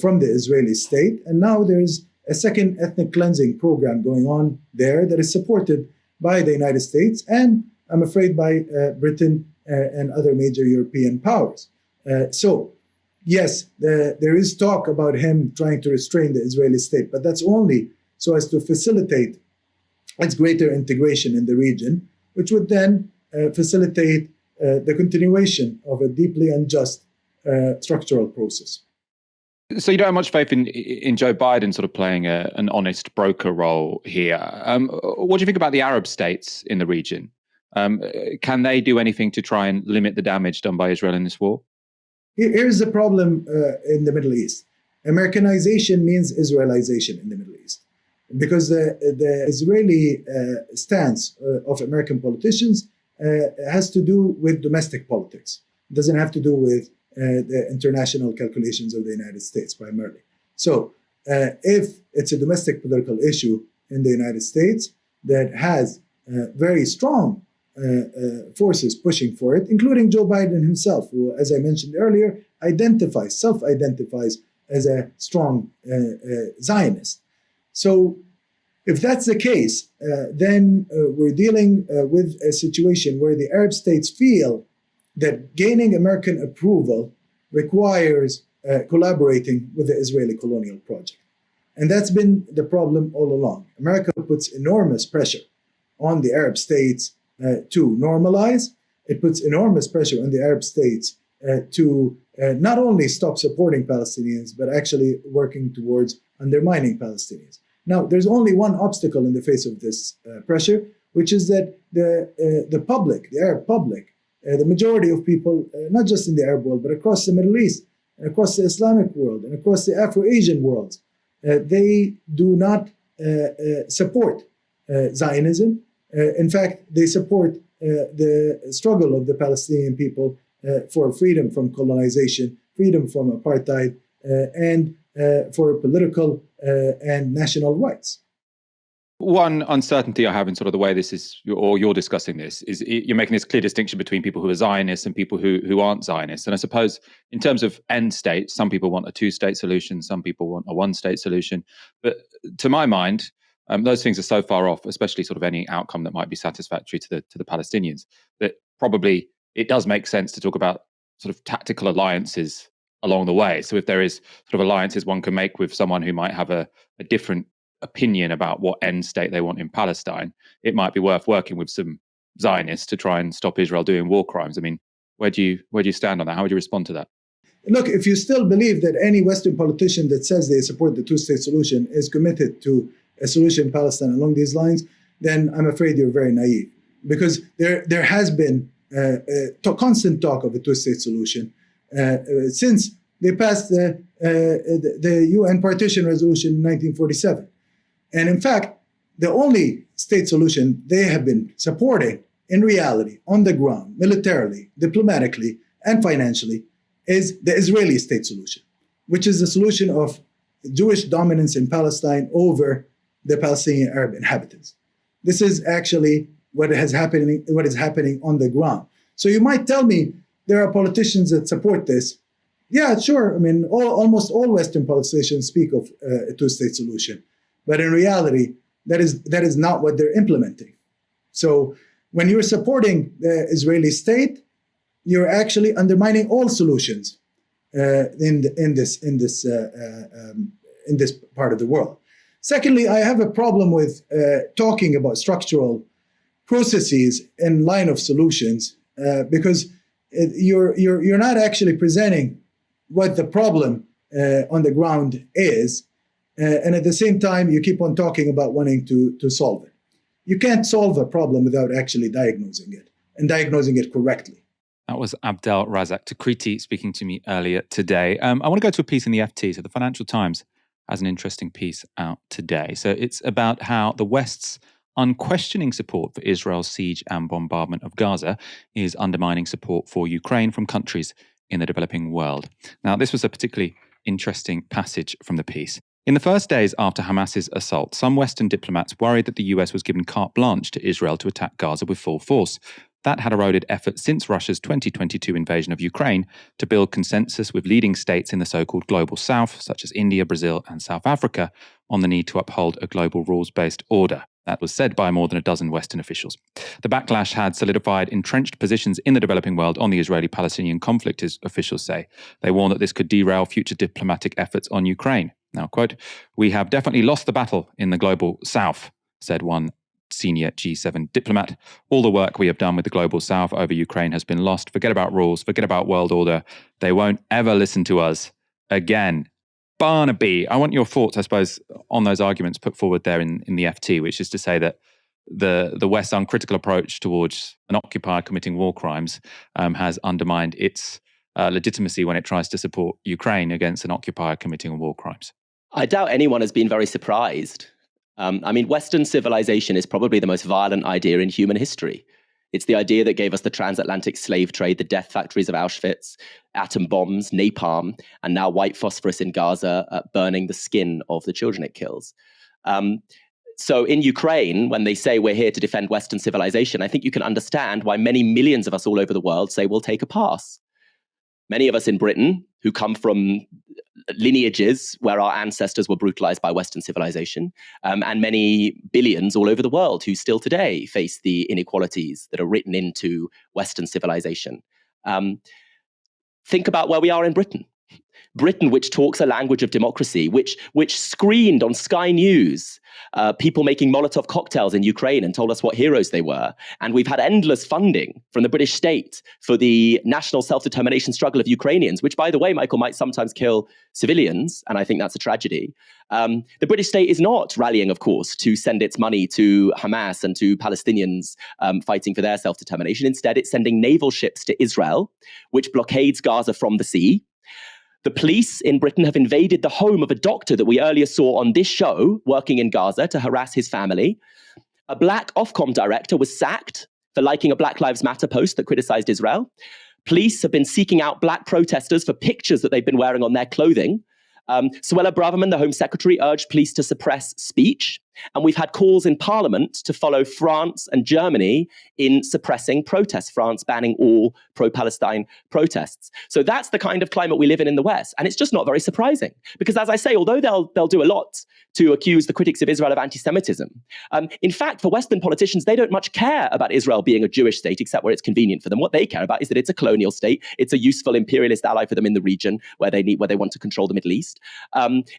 from the Israeli state. And now there's a second ethnic cleansing program going on there that is supported by the United States and, I'm afraid, by Britain and other major European powers. So, yes, there is talk about him trying to restrain the Israeli state, but that's only so as to facilitate its greater integration in the region, which would then facilitate the continuation of a deeply unjust structural process. So you don't have much faith in Joe Biden sort of playing an honest broker role here. What do you think about the Arab states in the region? Can they do anything to try and limit the damage done by Israel in this war? Here's the problem in the Middle East. Americanization means Israelization in the Middle East. Because the Israeli stance of American politicians has to do with domestic politics. It doesn't have to do with the international calculations of the United States primarily. So if it's a domestic political issue in the United States that has very strong forces pushing for it, including Joe Biden himself, who, as I mentioned earlier, self-identifies as a strong Zionist. So if that's the case, then we're dealing with a situation where the Arab states feel that gaining American approval requires collaborating with the Israeli colonial project. And that's been the problem all along. America puts enormous pressure on the Arab states to normalize. It puts enormous pressure on the Arab states to not only stop supporting Palestinians, but actually working towards undermining Palestinians. Now, there's only one obstacle in the face of this pressure, which is that the public, the Arab public, the majority of people, not just in the Arab world, but across the Middle East, and across the Islamic world, and across the Afro-Asian worlds, they do not support Zionism. In fact, they support the struggle of the Palestinian people for freedom from colonization, freedom from apartheid, and for political and national rights. One uncertainty I have in sort of the way this is, or you're discussing this, is you're making this clear distinction between people who are Zionists and people who aren't Zionists. And I suppose in terms of end state, some people want a two-state solution, some people want a one-state solution. But to my mind, those things are so far off, especially sort of any outcome that might be satisfactory to the Palestinians, that probably it does make sense to talk about sort of tactical alliances along the way. So if there is sort of alliances one can make with someone who might have a different opinion about what end state they want in Palestine, it might be worth working with some Zionists to try and stop Israel doing war crimes. I mean, where do you stand on that? How would you respond to that? Look, if you still believe that any Western politician that says they support the two-state solution is committed to a solution in Palestine along these lines, then I'm afraid you're very naive. Because there has been constant talk of a two-state solution since they passed the UN partition resolution in 1947. And in fact, the only state solution they have been supporting in reality, on the ground, militarily, diplomatically, and financially, is the Israeli state solution, which is the solution of Jewish dominance in Palestine over the Palestinian Arab inhabitants. This is actually what is happening on the ground. So you might tell me there are politicians that support this. Yeah, sure. I mean, almost all Western politicians speak of a two-state solution. But in reality, that is not what they're implementing. So when you're supporting the Israeli state, you're actually undermining all solutions in this part of the world. Secondly, I have a problem with talking about structural processes in line of solutions because you're not actually presenting what the problem on the ground is. And at the same time, you keep on talking about wanting to solve it. You can't solve a problem without actually diagnosing it and diagnosing it correctly. That was Abdel Razak Takriti speaking to me earlier today. I want to go to a piece in the FT. So the Financial Times has an interesting piece out today. So it's about how the West's unquestioning support for Israel's siege and bombardment of Gaza is undermining support for Ukraine from countries in the developing world. Now, this was a particularly interesting passage from the piece. In the first days after Hamas's assault, some Western diplomats worried that the US was given carte blanche to Israel to attack Gaza with full force. That had eroded efforts since Russia's 2022 invasion of Ukraine to build consensus with leading states in the so-called global south, such as India, Brazil, and South Africa, on the need to uphold a global rules-based order. That was said by more than a dozen Western officials. The backlash had solidified entrenched positions in the developing world on the Israeli-Palestinian conflict, as officials say. They warn that this could derail future diplomatic efforts on Ukraine. Now, quote, "We have definitely lost the battle in the global south," said one senior G7 diplomat. "All the work we have done with the global south over Ukraine has been lost. Forget about rules, forget about world order. They won't ever listen to us again." Barnaby, I want your thoughts, I suppose, on those arguments put forward there in the FT, which is to say that the West's uncritical approach towards an occupier committing war crimes has undermined its legitimacy when it tries to support Ukraine against an occupier committing war crimes. I doubt anyone has been very surprised. I mean, Western civilization is probably the most violent idea in human history. It's the idea that gave us the transatlantic slave trade, the death factories of Auschwitz, atom bombs, napalm, and now white phosphorus in Gaza burning the skin of the children it kills. So in Ukraine, when they say we're here to defend Western civilization, I think you can understand why many millions of us all over the world say we'll take a pass. Many of us in Britain who come from lineages where our ancestors were brutalized by Western civilization, and many billions all over the world who still today face the inequalities that are written into Western civilization. Think about where we are in Britain. Britain, which talks a language of democracy, which screened on Sky News people making Molotov cocktails in Ukraine and told us what heroes they were. And we've had endless funding from the British state for the national self-determination struggle of Ukrainians, which, by the way, Michael, might sometimes kill civilians. And I think that's a tragedy. The British state is not rallying, of course, to send its money to Hamas and to Palestinians fighting for their self-determination. Instead, it's sending naval ships to Israel, which blockades Gaza from the sea. The police in Britain have invaded the home of a doctor that we earlier saw on this show working in Gaza to harass his family. A black Ofcom director was sacked for liking a Black Lives Matter post that criticized Israel. Police have been seeking out black protesters for pictures that they've been wearing on their clothing. Suella Braverman, the Home Secretary, urged police to suppress speech. And we've had calls in Parliament to follow France and Germany in suppressing protests, France banning all pro-Palestine protests. So that's the kind of climate we live in the West. And it's just not very surprising. Because as I say, although they'll do a lot to accuse the critics of Israel of anti-Semitism, in fact, for Western politicians, they don't much care about Israel being a Jewish state, except where it's convenient for them. What they care about is that it's a colonial state. It's a useful imperialist ally for them in the region where they want to control the Middle East.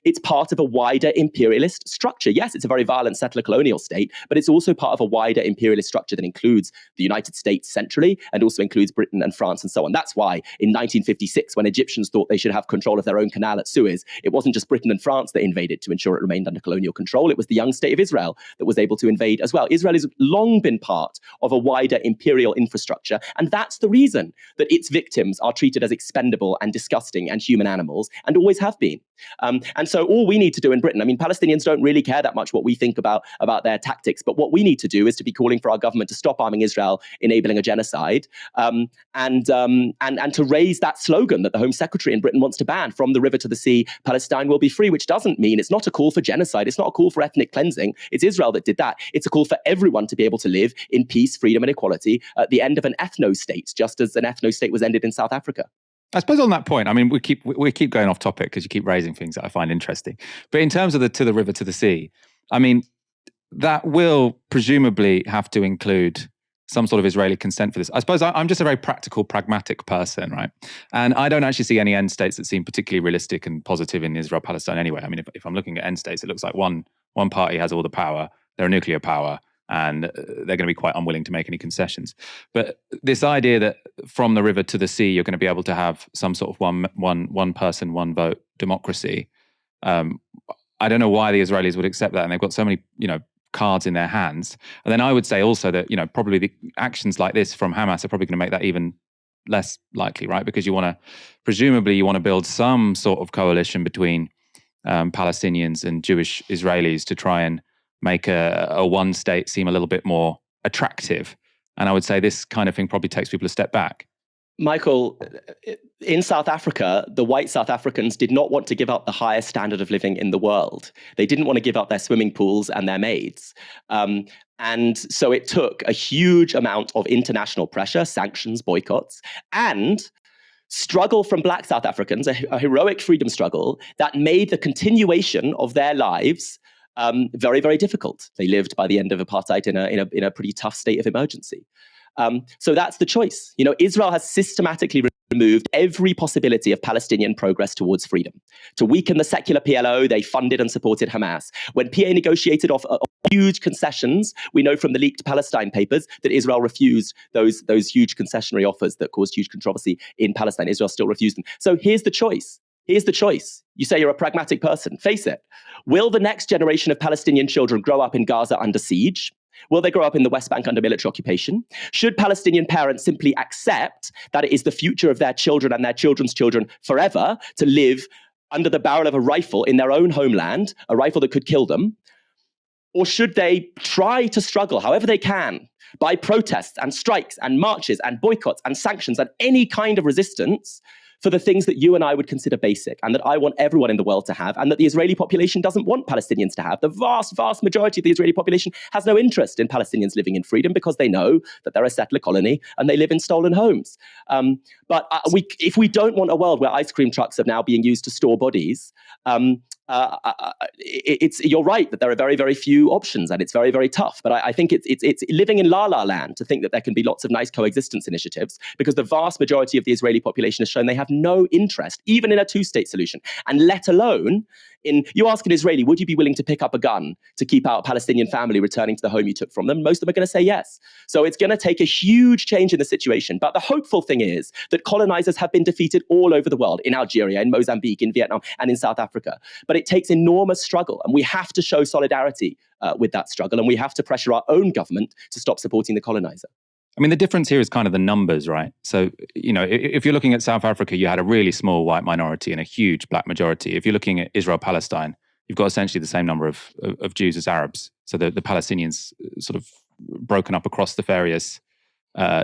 It's part of a wider imperialist structure. Yes, it's a very violent settler colonial state, but it's also part of a wider imperialist structure that includes the United States centrally and also includes Britain and France and so on. That's why in 1956, when Egyptians thought they should have control of their own canal at Suez, it wasn't just Britain and France that invaded to ensure it remained under colonial control. It was the young state of Israel that was able to invade as well. Israel has long been part of a wider imperial infrastructure, and that's the reason that its victims are treated as expendable and disgusting and human animals, and always have been. And so all we need to do in Britain, I mean, Palestinians don't really care that much what we think about their tactics, but what we need to do is to be calling for our government to stop arming Israel, enabling a genocide, and to raise that slogan that the Home Secretary in Britain wants to ban: from the river to the sea, Palestine will be free, which doesn't mean, it's not a call for genocide, it's not a call for ethnic cleansing. It's Israel that did that. It's a call for everyone to be able to live in peace, freedom, and equality at the end of an ethno-state, just as an ethno-state was ended in South Africa. I suppose on that point, I mean, we keep going off topic because you keep raising things that I find interesting. But in terms of the to the river to the sea, I mean, that will presumably have to include some sort of Israeli consent for this. I suppose I'm just a very practical, pragmatic person, right? And I don't actually see any end states that seem particularly realistic and positive in Israel-Palestine anyway. I mean, if I'm looking at end states, it looks like one party has all the power, they're a nuclear power, and they're going to be quite unwilling to make any concessions. But this idea that from the river to the sea, you're going to be able to have some sort of one person, one vote democracy. I don't know why the Israelis would accept that, and they've got so many, cards in their hands. And then I would say also that, probably the actions like this from Hamas are probably going to make that even less likely, right? Because presumably you want to build some sort of coalition between Palestinians and Jewish Israelis to try and make a one state seem a little bit more attractive. And I would say this kind of thing probably takes people a step back. Michael, in South Africa, the white South Africans did not want to give up the highest standard of living in the world. They didn't want to give up their swimming pools and their maids. And so it took a huge amount of international pressure, sanctions, boycotts, and struggle from black South Africans, a heroic freedom struggle that made the continuation of their lives very, very difficult. They lived by the end of apartheid in a pretty tough state of emergency. So that's the choice. Israel has systematically removed every possibility of Palestinian progress towards freedom. To weaken the secular PLO, they funded and supported Hamas. When PA negotiated off huge concessions, we know from the leaked Palestine papers that Israel refused those huge concessionary offers that caused huge controversy in Palestine. Israel still refused them. So here's the choice. Here's the choice. You say you're a pragmatic person. Face it. Will the next generation of Palestinian children grow up in Gaza under siege? Will they grow up in the West Bank under military occupation? Should Palestinian parents simply accept that it is the future of their children and their children's children forever to live under the barrel of a rifle in their own homeland, a rifle that could kill them? Or should they try to struggle, however they can, by protests and strikes and marches and boycotts and sanctions and any kind of resistance for the things that you and I would consider basic and that I want everyone in the world to have and that the Israeli population doesn't want Palestinians to have? The vast, vast majority of the Israeli population has no interest in Palestinians living in freedom because they know that they're a settler colony and they live in stolen homes. But if we don't want a world where ice cream trucks are now being used to store bodies, you're right that there are very, very few options and it's very, very tough. But I think it's living in la-la land to think that there can be lots of nice coexistence initiatives because the vast majority of the Israeli population has shown they have no interest, even in a two-state solution, and let alone you ask an Israeli, would you be willing to pick up a gun to keep out a Palestinian family returning to the home you took from them? Most of them are going to say yes. So it's going to take a huge change in the situation. But the hopeful thing is that colonizers have been defeated all over the world, in Algeria, in Mozambique, in Vietnam, and in South Africa. But it takes enormous struggle, and we have to show solidarity with that struggle, and we have to pressure our own government to stop supporting the colonizer. I mean, the difference here is kind of the numbers, right? So, if you're looking at South Africa, you had a really small white minority and a huge black majority. If you're looking at Israel-Palestine, you've got essentially the same number of Jews as Arabs. So the Palestinians sort of broken up across the various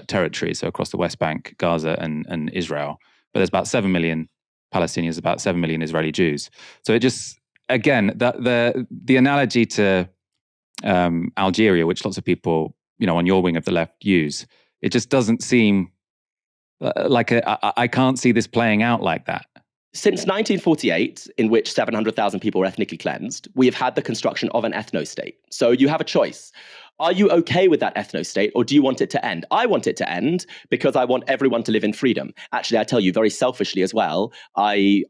territories, so across the West Bank, Gaza, and Israel. But there's about 7 million Palestinians, about 7 million Israeli Jews. So it just, again, the analogy to Algeria, which lots of people, on your wing of the left use. It just doesn't seem I can't see this playing out like that. Since 1948, in which 700,000 people were ethnically cleansed, we have had the construction of an ethno-state. So you have a choice. Are you okay with that ethno-state, or do you want it to end? I want it to end because I want everyone to live in freedom. Actually, I tell you very selfishly as well, I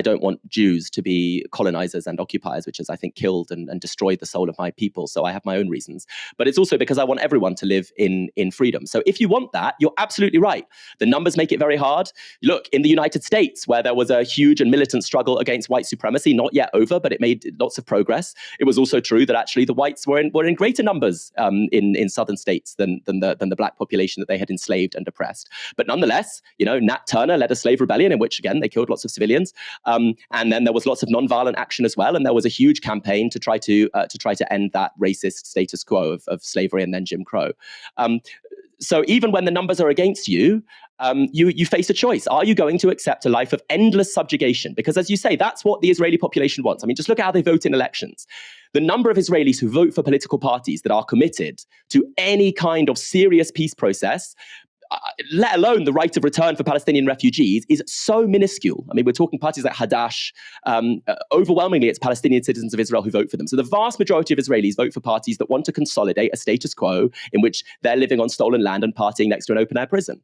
don't want Jews to be colonizers and occupiers, which has, I think, killed and destroyed the soul of my people. So I have my own reasons. But it's also because I want everyone to live in freedom. So if you want that, you're absolutely right. The numbers make it very hard. Look, in the United States, where there was a huge and militant struggle against white supremacy, not yet over, but it made lots of progress. It was also true that actually the whites were in greater numbers in southern states than the black population that they had enslaved and oppressed. But nonetheless, Nat Turner led a slave rebellion in which, again, they killed lots of civilians. And then there was lots of nonviolent action as well. And there was a huge campaign to try to end that racist status quo of slavery and then Jim Crow. So even when the numbers are against you, you face a choice. Are you going to accept a life of endless subjugation? Because as you say, that's what the Israeli population wants. I mean, just look at how they vote in elections. The number of Israelis who vote for political parties that are committed to any kind of serious peace process, let alone the right of return for Palestinian refugees, is so minuscule. I mean, we're talking parties like Hadash. Overwhelmingly, it's Palestinian citizens of Israel who vote for them. So the vast majority of Israelis vote for parties that want to consolidate a status quo in which they're living on stolen land and partying next to an open-air prison.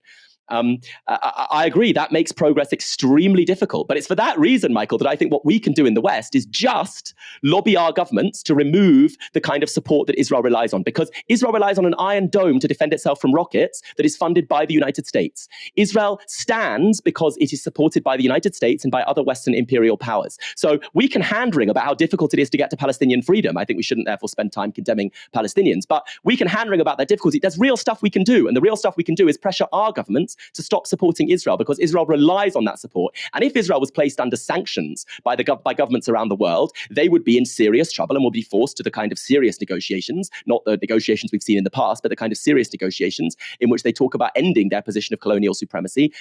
I agree, that makes progress extremely difficult. But it's for that reason, Michael, that I think what we can do in the West is just lobby our governments to remove the kind of support that Israel relies on. Because Israel relies on an iron dome to defend itself from rockets that is funded by the United States. Israel stands because it is supported by the United States and by other Western imperial powers. So we can hand-wring about how difficult it is to get to Palestinian freedom. I think we shouldn't therefore spend time condemning Palestinians. But we can hand-wring about that difficulty. There's real stuff we can do. And the real stuff we can do is pressure our governments to stop supporting Israel, because Israel relies on that support. And if Israel was placed under sanctions by governments around the world, they would be in serious trouble and will be forced to the kind of serious negotiations, not the negotiations we've seen in the past, but the kind of serious negotiations in which they talk about ending their position of colonial supremacy,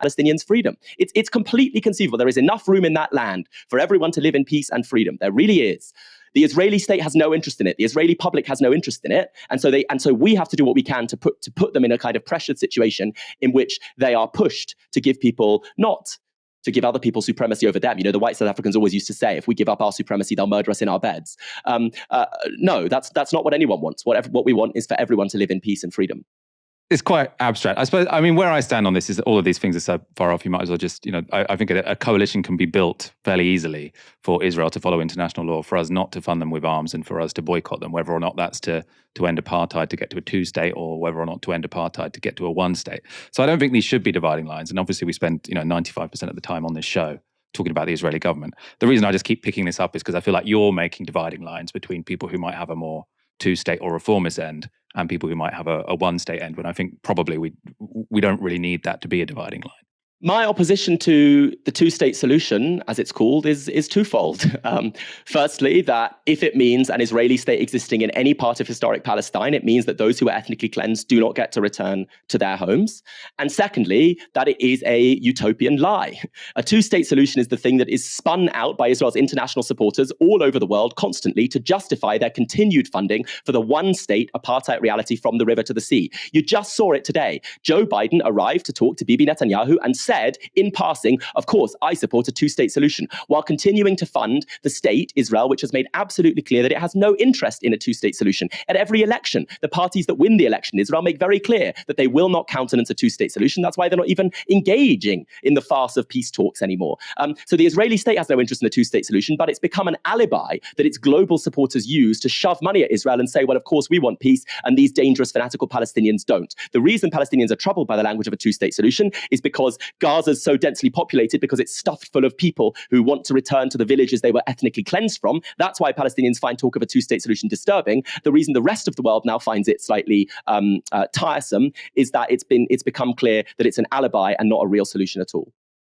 Palestinians' freedom. It's completely conceivable. There is enough room in that land for everyone to live in peace and freedom. There really is. The Israeli state has no interest in it. The Israeli public has no interest in it. And so we have to do what we can to put them in a kind of pressured situation in which they are pushed to give people, not to give other people supremacy over them. The white South Africans always used to say, if we give up our supremacy, they'll murder us in our beds. No, that's not what anyone wants. What we want is for everyone to live in peace and freedom. It's quite abstract. I suppose, where I stand on this is that all of these things are so far off, you might as well just, I think a coalition can be built fairly easily for Israel to follow international law, for us not to fund them with arms and for us to boycott them, whether or not that's to end apartheid to get to a two-state, or whether or not to end apartheid to get to a one-state. So I don't think these should be dividing lines. And obviously we spend, 95% of the time on this show talking about the Israeli government. The reason I just keep picking this up is because I feel like you're making dividing lines between people who might have a more two-state or reformist end and people who might have a one-state end, when I think probably we don't really need that to be a dividing line. My opposition to the two-state solution, as it's called, is twofold. Firstly, that if it means an Israeli state existing in any part of historic Palestine, it means that those who are ethnically cleansed do not get to return to their homes. And secondly, that it is a utopian lie. A two-state solution is the thing that is spun out by Israel's international supporters all over the world constantly to justify their continued funding for the one-state apartheid reality from the river to the sea. You just saw it today. Joe Biden arrived to talk to Bibi Netanyahu and said in passing, of course, I support a two-state solution, while continuing to fund the state, Israel, which has made absolutely clear that it has no interest in a two-state solution. At every election, the parties that win the election in Israel make very clear that they will not countenance a two-state solution. That's why they're not even engaging in the farce of peace talks anymore. So the Israeli state has no interest in a two-state solution, but it's become an alibi that its global supporters use to shove money at Israel and say, well, of course, we want peace, and these dangerous, fanatical Palestinians don't. The reason Palestinians are troubled by the language of a two-state solution is because Gaza's so densely populated, because it's stuffed full of people who want to return to the villages they were ethnically cleansed from. That's why Palestinians find talk of a two-state solution disturbing. The reason the rest of the world now finds it slightly tiresome is that it's become clear that it's an alibi and not a real solution at all.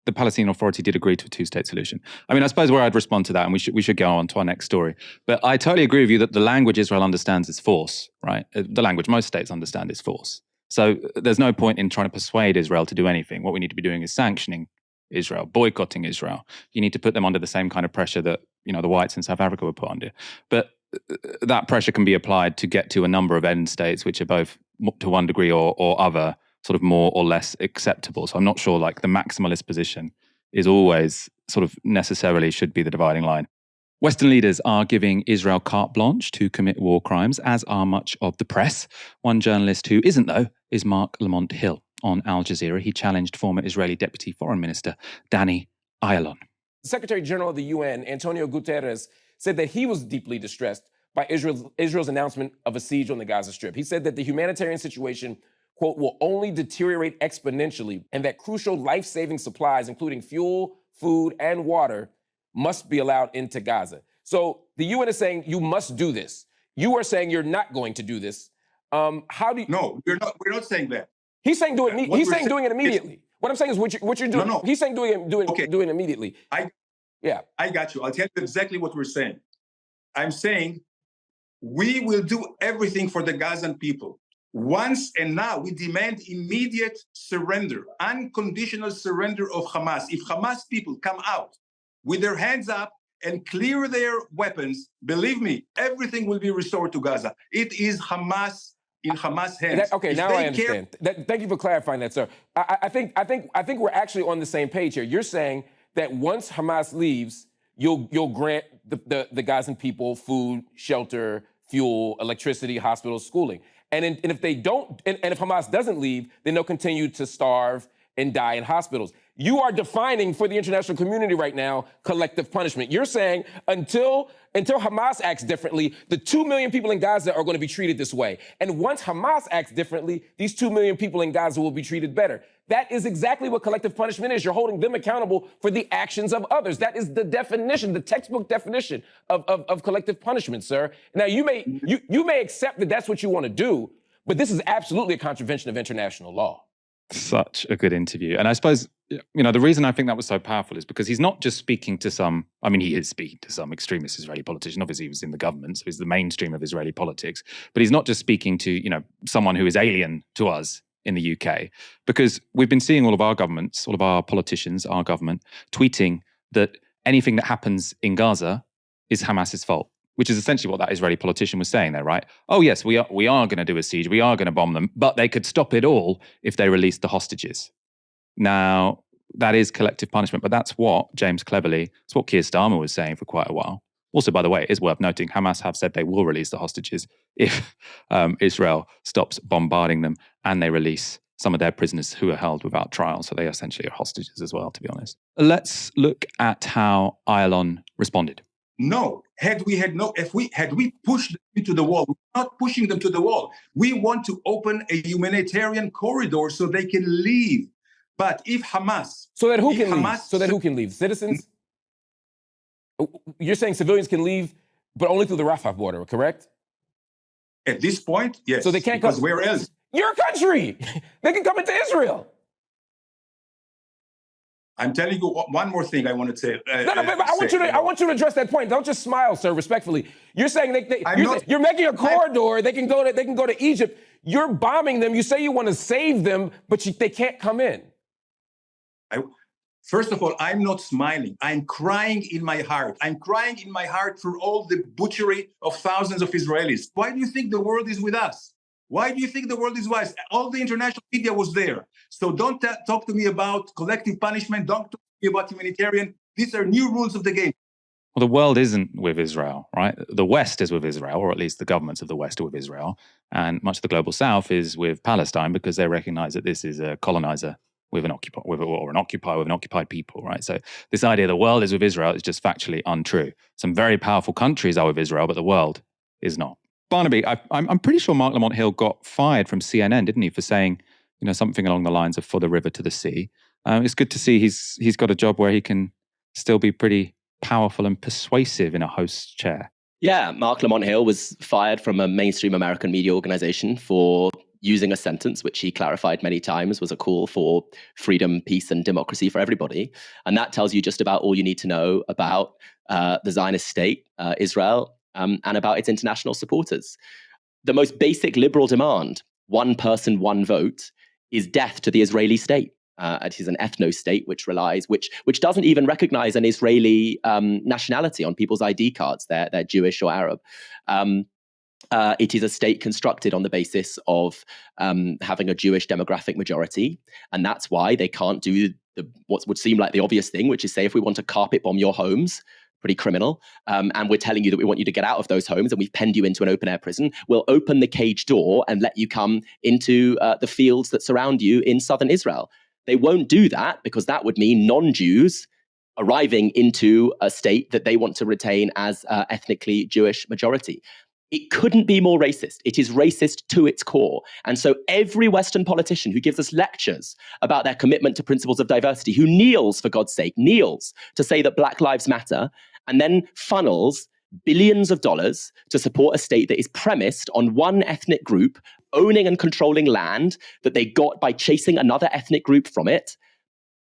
The Palestinian Authority did agree to a two-state solution. I suppose where I'd respond to that, and we should go on to our next story, but I totally agree with you that the language Israel understands is force, right? The language most states understand is force. So there's no point in trying to persuade Israel to do anything. What we need to be doing is sanctioning Israel, boycotting Israel. You need to put them under the same kind of pressure that, the whites in South Africa were put under. But that pressure can be applied to get to a number of end states, which are both to one degree or other sort of more or less acceptable. So I'm not sure like the maximalist position is always sort of necessarily should be the dividing line. Western leaders are giving Israel carte blanche to commit war crimes, as are much of the press. One journalist who isn't, though, is Mark Lamont Hill. On Al Jazeera, he challenged former Israeli Deputy Foreign Minister Danny Ayalon. The Secretary General of the UN, Antonio Guterres, said that he was deeply distressed by Israel's announcement of a siege on the Gaza Strip. He said that the humanitarian situation, quote, will only deteriorate exponentially, and that crucial life-saving supplies, including fuel, food, and water, must be allowed into Gaza. So the UN is saying you must do this. You are saying you're not going to do this. How do you? No, we're not saying that. He's saying doing it immediately. What I'm saying is what you're doing. No. He's saying doing it immediately. I got you. I'll tell you exactly what we're saying. I'm saying we will do everything for the Gazan people. Once and now, we demand immediate surrender, unconditional surrender of Hamas. If Hamas people come out with their hands up and clear their weapons, believe me, everything will be restored to Gaza. It is Hamas in Hamas hands. Now I understand. Thank you for clarifying that, sir. I think we're actually on the same page here. You're saying that once Hamas leaves, you'll grant the Gazan people food, shelter, fuel, electricity, hospitals, schooling. And if they don't, and if Hamas doesn't leave, then they'll continue to starve and die in hospitals. You are defining for the international community right now collective punishment. You're saying until Hamas acts differently, the 2 million people in Gaza are going to be treated this way. And once Hamas acts differently, these 2 million people in Gaza will be treated better. That is exactly what collective punishment is. You're holding them accountable for the actions of others. That is the definition, the textbook definition of collective punishment, sir. Now, you may accept that that's what you want to do, but this is absolutely a contravention of international law. Such a good interview. And I suppose, the reason I think that was so powerful is because he's not just speaking to he is speaking to some extremist Israeli politician. Obviously, he was in the government, so he's the mainstream of Israeli politics. But he's not just speaking to, someone who is alien to us in the UK, because we've been seeing all of our governments, all of our politicians, our government, tweeting that anything that happens in Gaza is Hamas's fault, which is essentially what that Israeli politician was saying there, right? Oh, yes, we are going to do a siege. We are going to bomb them, but they could stop it all if they released the hostages. Now, that is collective punishment, but that's what James Cleverly, it's what Keir Starmer was saying for quite a while. Also, by the way, it is worth noting, Hamas have said they will release the hostages if Israel stops bombarding them and they release some of their prisoners who are held without trial. So they essentially are hostages as well, to be honest. Let's look at how Ayalon responded. No, had we pushed them to the wall, we're not pushing them to the wall. We want to open a humanitarian corridor so they can leave. But if Hamas... So that who can leave? Citizens? You're saying civilians can leave, but only through the Rafah border, correct? At this point, yes. So they can't come... Where else? Your country! They can come into Israel! I'm telling you one more thing I want to say. I want you to address that point. Don't just smile, sir, respectfully. You're saying you're making a corridor. They can go to Egypt. You're bombing them. You say you want to save them, but they can't come in. First of all, I'm not smiling. I'm crying in my heart. I'm crying in my heart for all the butchery of thousands of Israelis. Why do you think the world is with us? Why do you think the world is with us? All the international media was there. So don't talk to me about collective punishment. Don't talk to me about humanitarian. These are new rules of the game. Well, the world isn't with Israel, right? The West is with Israel, or at least the governments of the West are with Israel. And much of the global South is with Palestine because they recognize that this is a colonizer with an occupied people, right? So this idea the world is with Israel is just factually untrue. Some very powerful countries are with Israel, but the world is not. Barnaby, I'm pretty sure Mark Lamont Hill got fired from CNN, didn't he, for saying, something along the lines of "for the river to the sea." It's good to see he's got a job where he can still be pretty powerful and persuasive in a host's chair. Yeah, Mark Lamont Hill was fired from a mainstream American media organization for using a sentence which he clarified many times was a call for freedom, peace, and democracy for everybody. And that tells you just about all you need to know about the Zionist state, Israel, and about its international supporters. The most basic liberal demand, one person, one vote, is death to the Israeli state. It is an ethno-state which doesn't even recognize an Israeli nationality on people's ID cards. They're Jewish or Arab. It is a state constructed on the basis of having a Jewish demographic majority, and that's why they can't do what would seem like the obvious thing, which is say, if we want to carpet bomb your homes, pretty criminal, and we're telling you that we want you to get out of those homes and we've penned you into an open-air prison, we'll open the cage door and let you come into the fields that surround you in southern Israel. They won't do that because that would mean non-Jews arriving into a state that they want to retain as ethnically Jewish majority. It couldn't be more racist. It is racist to its core. And so every Western politician who gives us lectures about their commitment to principles of diversity, who kneels, for God's sake, kneels to say that Black Lives Matter, and then funnels billions of dollars to support a state that is premised on one ethnic group owning and controlling land that they got by chasing another ethnic group from it.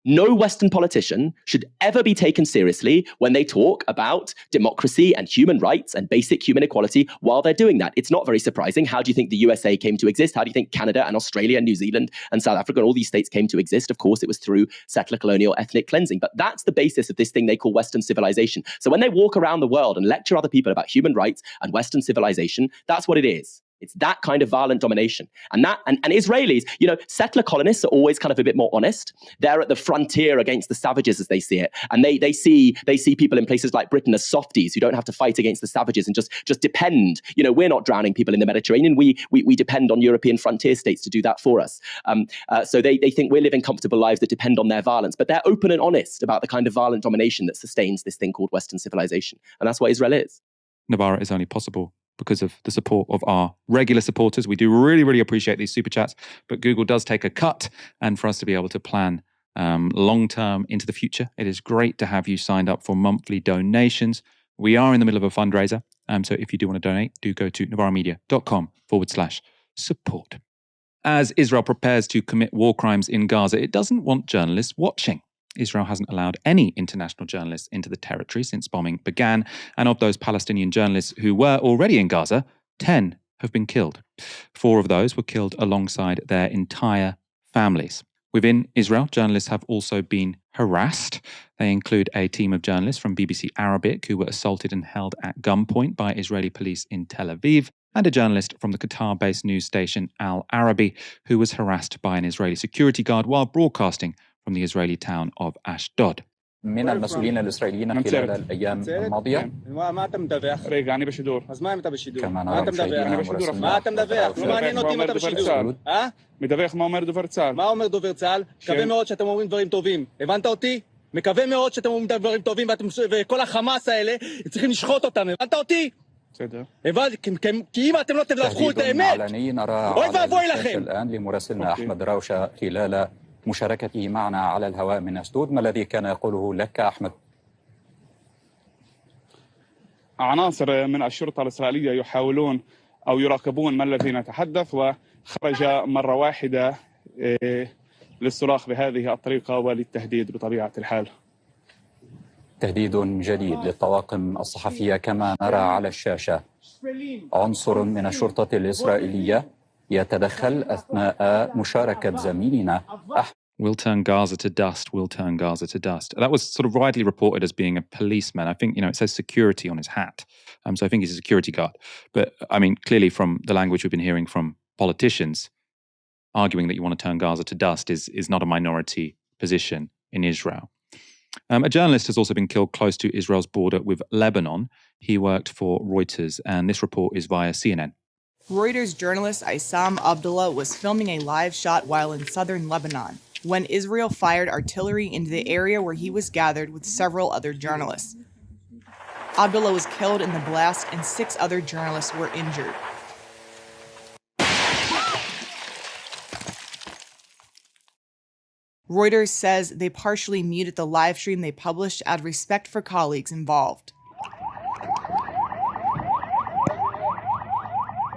No Western politician should ever be taken seriously when they talk about democracy and human rights and basic human equality while they're doing that. It's not very surprising. How do you think the USA came to exist? How do you think Canada and Australia and New Zealand and South Africa and all these states came to exist? Of course, it was through settler colonial ethnic cleansing. But that's the basis of this thing they call Western civilization. So when they walk around the world and lecture other people about human rights and Western civilization, that's what it is. It's that kind of violent domination. And Israelis, settler colonists are always kind of a bit more honest. They're at the frontier against the savages as they see it. And they see people in places like Britain as softies who don't have to fight against the savages and just depend. We're not drowning people in the Mediterranean. We depend on European frontier states to do that for us. So they think we're living comfortable lives that depend on their violence. But they're open and honest about the kind of violent domination that sustains this thing called Western civilization. And that's what Israel is. Novara is only possible because of the support of our regular supporters. We do really, really appreciate these super chats, but Google does take a cut. And for us to be able to plan long-term into the future, it is great to have you signed up for monthly donations. We are in the middle of a fundraiser. So if you do want to donate, do go to novaramedia.com/support. As Israel prepares to commit war crimes in Gaza, it doesn't want journalists watching. Israel hasn't allowed any international journalists into the territory since bombing began, and of those Palestinian journalists who were already in Gaza, 10 have been killed. 4 of those were killed alongside their entire families. Within Israel, journalists have also been harassed. They include a team of journalists from BBC Arabic who were assaulted and held at gunpoint by Israeli police in Tel Aviv, and a journalist from the Qatar-based news station Al Arabi who was harassed by an Israeli security guard while broadcasting from the Israeli town of Ashdod. من المسؤولين الإسرائيليين خلال الأيام الماضية ما أنت مدافع رجعني بشدور ما أنت بشدور كما نرى مشاهدينا مراسلنا ما أنت مدافع לא מעניין אותי אם אתה בשידור מדווח מה אומר דובר צה"ל מה אומר דובר צה"ל מקווה מאוד שאתם אומרים דברים טובים הבנת אותי מקווה מאוד שאתם אומרים דברים טובים וכל החמאס האלה צריכים לשחוט אותם הבנת אותי בסדר כי אם אתם לא תדווחו את האמת אוי ואבוי לכם الآن لمراسلنا أحمد راوشة خلال مشاركته معنا على الهواء من أسدود. ما الذي كان يقوله لك أحمد؟ عناصر من الشرطة الإسرائيلية يحاولون أو يراقبون ما الذي نتحدث وخرج مرة واحدة للصراخ بهذه الطريقة وللتهديد بطبيعة الحال. تهديد جديد للطواقم الصحفية كما نرى على الشاشة. عنصر من الشرطة الإسرائيلية يتدخل أثناء مشاركة زميلنا We'll turn Gaza to dust, we'll turn Gaza to dust. That was sort of widely reported as being a policeman. I think, it says security on his hat. So I think he's a security guard. But, clearly from the language we've been hearing from politicians, arguing that you want to turn Gaza to dust is not a minority position in Israel. A journalist has also been killed close to Israel's border with Lebanon. He worked for Reuters, and this report is via CNN. Reuters journalist Issam Abdullah was filming a live shot while in southern Lebanon when Israel fired artillery into the area where he was gathered with several other journalists. Abdullah was killed in the blast and 6 other journalists were injured. Reuters says they partially muted the live stream they published out of respect for colleagues involved.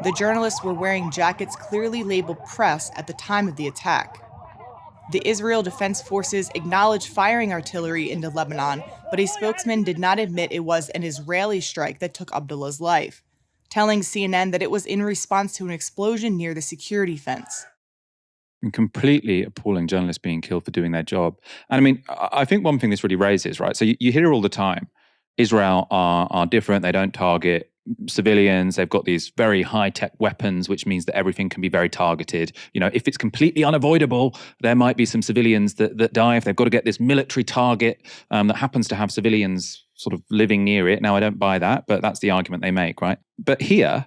The journalists were wearing jackets clearly labeled press at the time of the attack. The Israel Defense Forces acknowledged firing artillery into Lebanon, but a spokesman did not admit it was an Israeli strike that took Abdullah's life, telling CNN that it was in response to an explosion near the security fence. And completely appalling journalists being killed for doing their job. And I mean, I think one thing this really raises, right? So you hear all the time, Israel are different. They don't target civilians. They've got these very high-tech weapons, which means that everything can be very targeted. You know, if it's completely unavoidable, there might be some civilians that die if they've got to get this military target that happens to have civilians sort of living near it. Now, I don't buy that, but that's the argument they make, right? But here,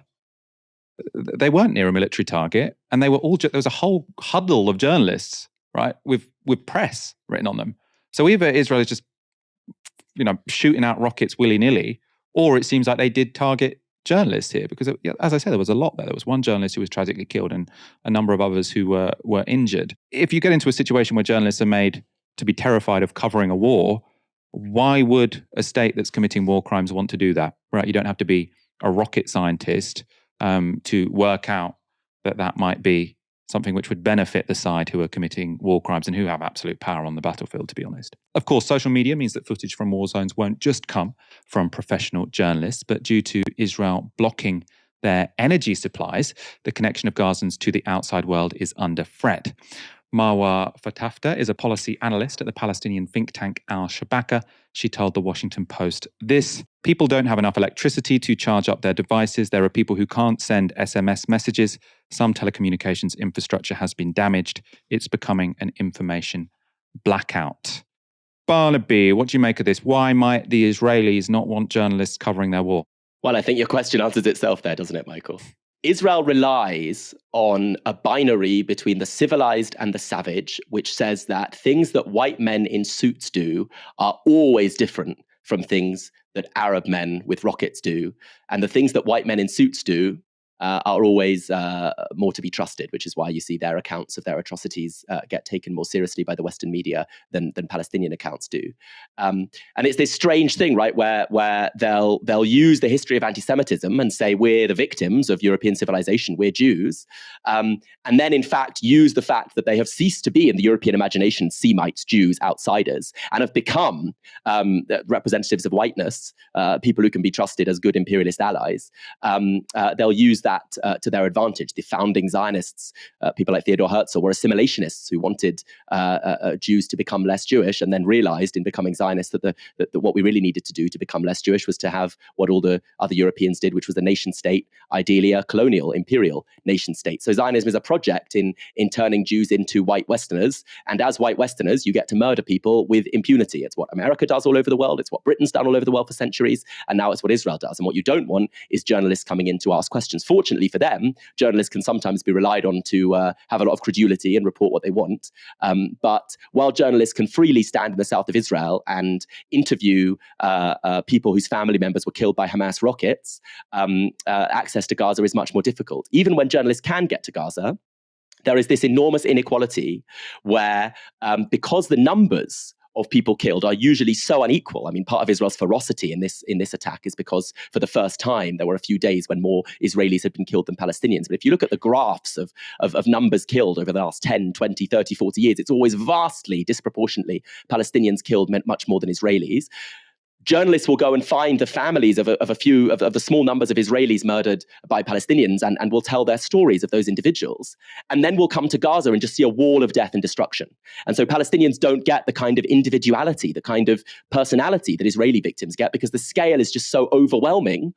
they weren't near a military target, and they were all. There was a whole huddle of journalists, right, with press written on them. So either Israel is just, shooting out rockets willy-nilly, or it seems like they did target journalists here, because, as I said, there was a lot there. There was one journalist who was tragically killed, and a number of others who were injured. If you get into a situation where journalists are made to be terrified of covering a war, why would a state that's committing war crimes want to do that? Right? You don't have to be a rocket scientist to work out that might be something which would benefit the side who are committing war crimes and who have absolute power on the battlefield, to be honest. Of course, social media means that footage from war zones won't just come from professional journalists, but due to Israel blocking their energy supplies, the connection of Gazans to the outside world is under threat. Marwa Fatafta is a policy analyst at the Palestinian think tank Al-Shabaka. She told the Washington Post this: people don't have enough electricity to charge up their devices. There are people who can't send SMS messages. Some telecommunications infrastructure has been damaged. It's becoming an information blackout. Barnaby, what do you make of this? Why might the Israelis not want journalists covering their war? Well, I think your question answers itself there, doesn't it, Michael? Israel relies on a binary between the civilized and the savage, which says that things that white men in suits do are always different from things that Arab men with rockets do. And the things that white men in suits do are always more to be trusted, which is why you see their accounts of their atrocities get taken more seriously by the Western media than Palestinian accounts do. And it's this strange thing, right, where they'll use the history of anti-Semitism and say we're the victims of European civilization, we're Jews, and then in fact use the fact that they have ceased to be in the European imagination Semites, Jews, outsiders, and have become representatives of whiteness, people who can be trusted as good imperialist allies. They'll use that to their advantage. The founding Zionists, people like Theodor Herzl, were assimilationists who wanted Jews to become less Jewish, and then realized in becoming Zionists that what we really needed to do to become less Jewish was to have what all the other Europeans did, which was a nation state, ideally a colonial, imperial nation state. So Zionism is a project in turning Jews into white Westerners, and as white Westerners, you get to murder people with impunity. It's what America does all over the world. It's what Britain's done all over the world for centuries, and now it's what Israel does. And what you don't want is journalists coming in to ask questions. Fortunately for them, journalists can sometimes be relied on to have a lot of credulity and report what they want. But while journalists can freely stand in the south of Israel and interview people whose family members were killed by Hamas rockets, access to Gaza is much more difficult. Even when journalists can get to Gaza, there is this enormous inequality where because the numbers of people killed are usually so unequal. I mean, part of Israel's ferocity in this attack is because for the first time, there were a few days when more Israelis had been killed than Palestinians. But if you look at the graphs of numbers killed over the last 10, 20, 30, 40 years, it's always vastly, disproportionately, Palestinians killed meant much more than Israelis. Journalists will go and find the families of a few of the small numbers of Israelis murdered by Palestinians and will tell their stories of those individuals. And then we'll come to Gaza and just see a wall of death and destruction. And so Palestinians don't get the kind of individuality, the kind of personality that Israeli victims get, because the scale is just so overwhelming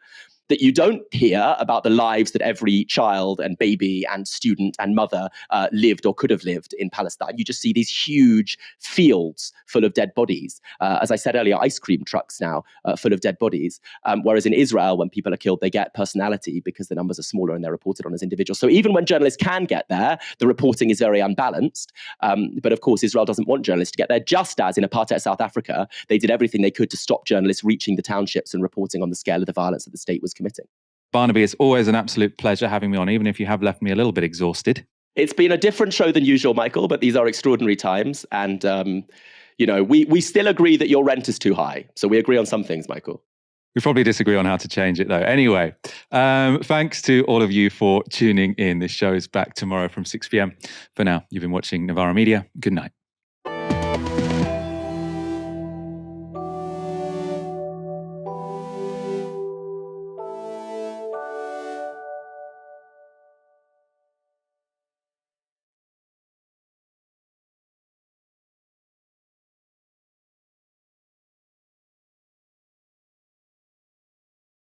that you don't hear about the lives that every child and baby and student and mother lived or could have lived in Palestine. You just see these huge fields full of dead bodies. As I said earlier, ice cream trucks now full of dead bodies. Whereas in Israel, when people are killed, they get personality because the numbers are smaller and they're reported on as individuals. So even when journalists can get there, the reporting is very unbalanced. But of course, Israel doesn't want journalists to get there, just as in apartheid South Africa, they did everything they could to stop journalists reaching the townships and reporting on the scale of the violence that the state was committing. Barnaby, it's always an absolute pleasure having me on, even if you have left me a little bit exhausted. It's been a different show than usual, Michael, but these are extraordinary times. And, we still agree that your rent is too high. So we agree on some things, Michael. We probably disagree on how to change it, though. Anyway, thanks to all of you for tuning in. This show is back tomorrow from 6 p.m. For now, you've been watching Novara Media. Good night.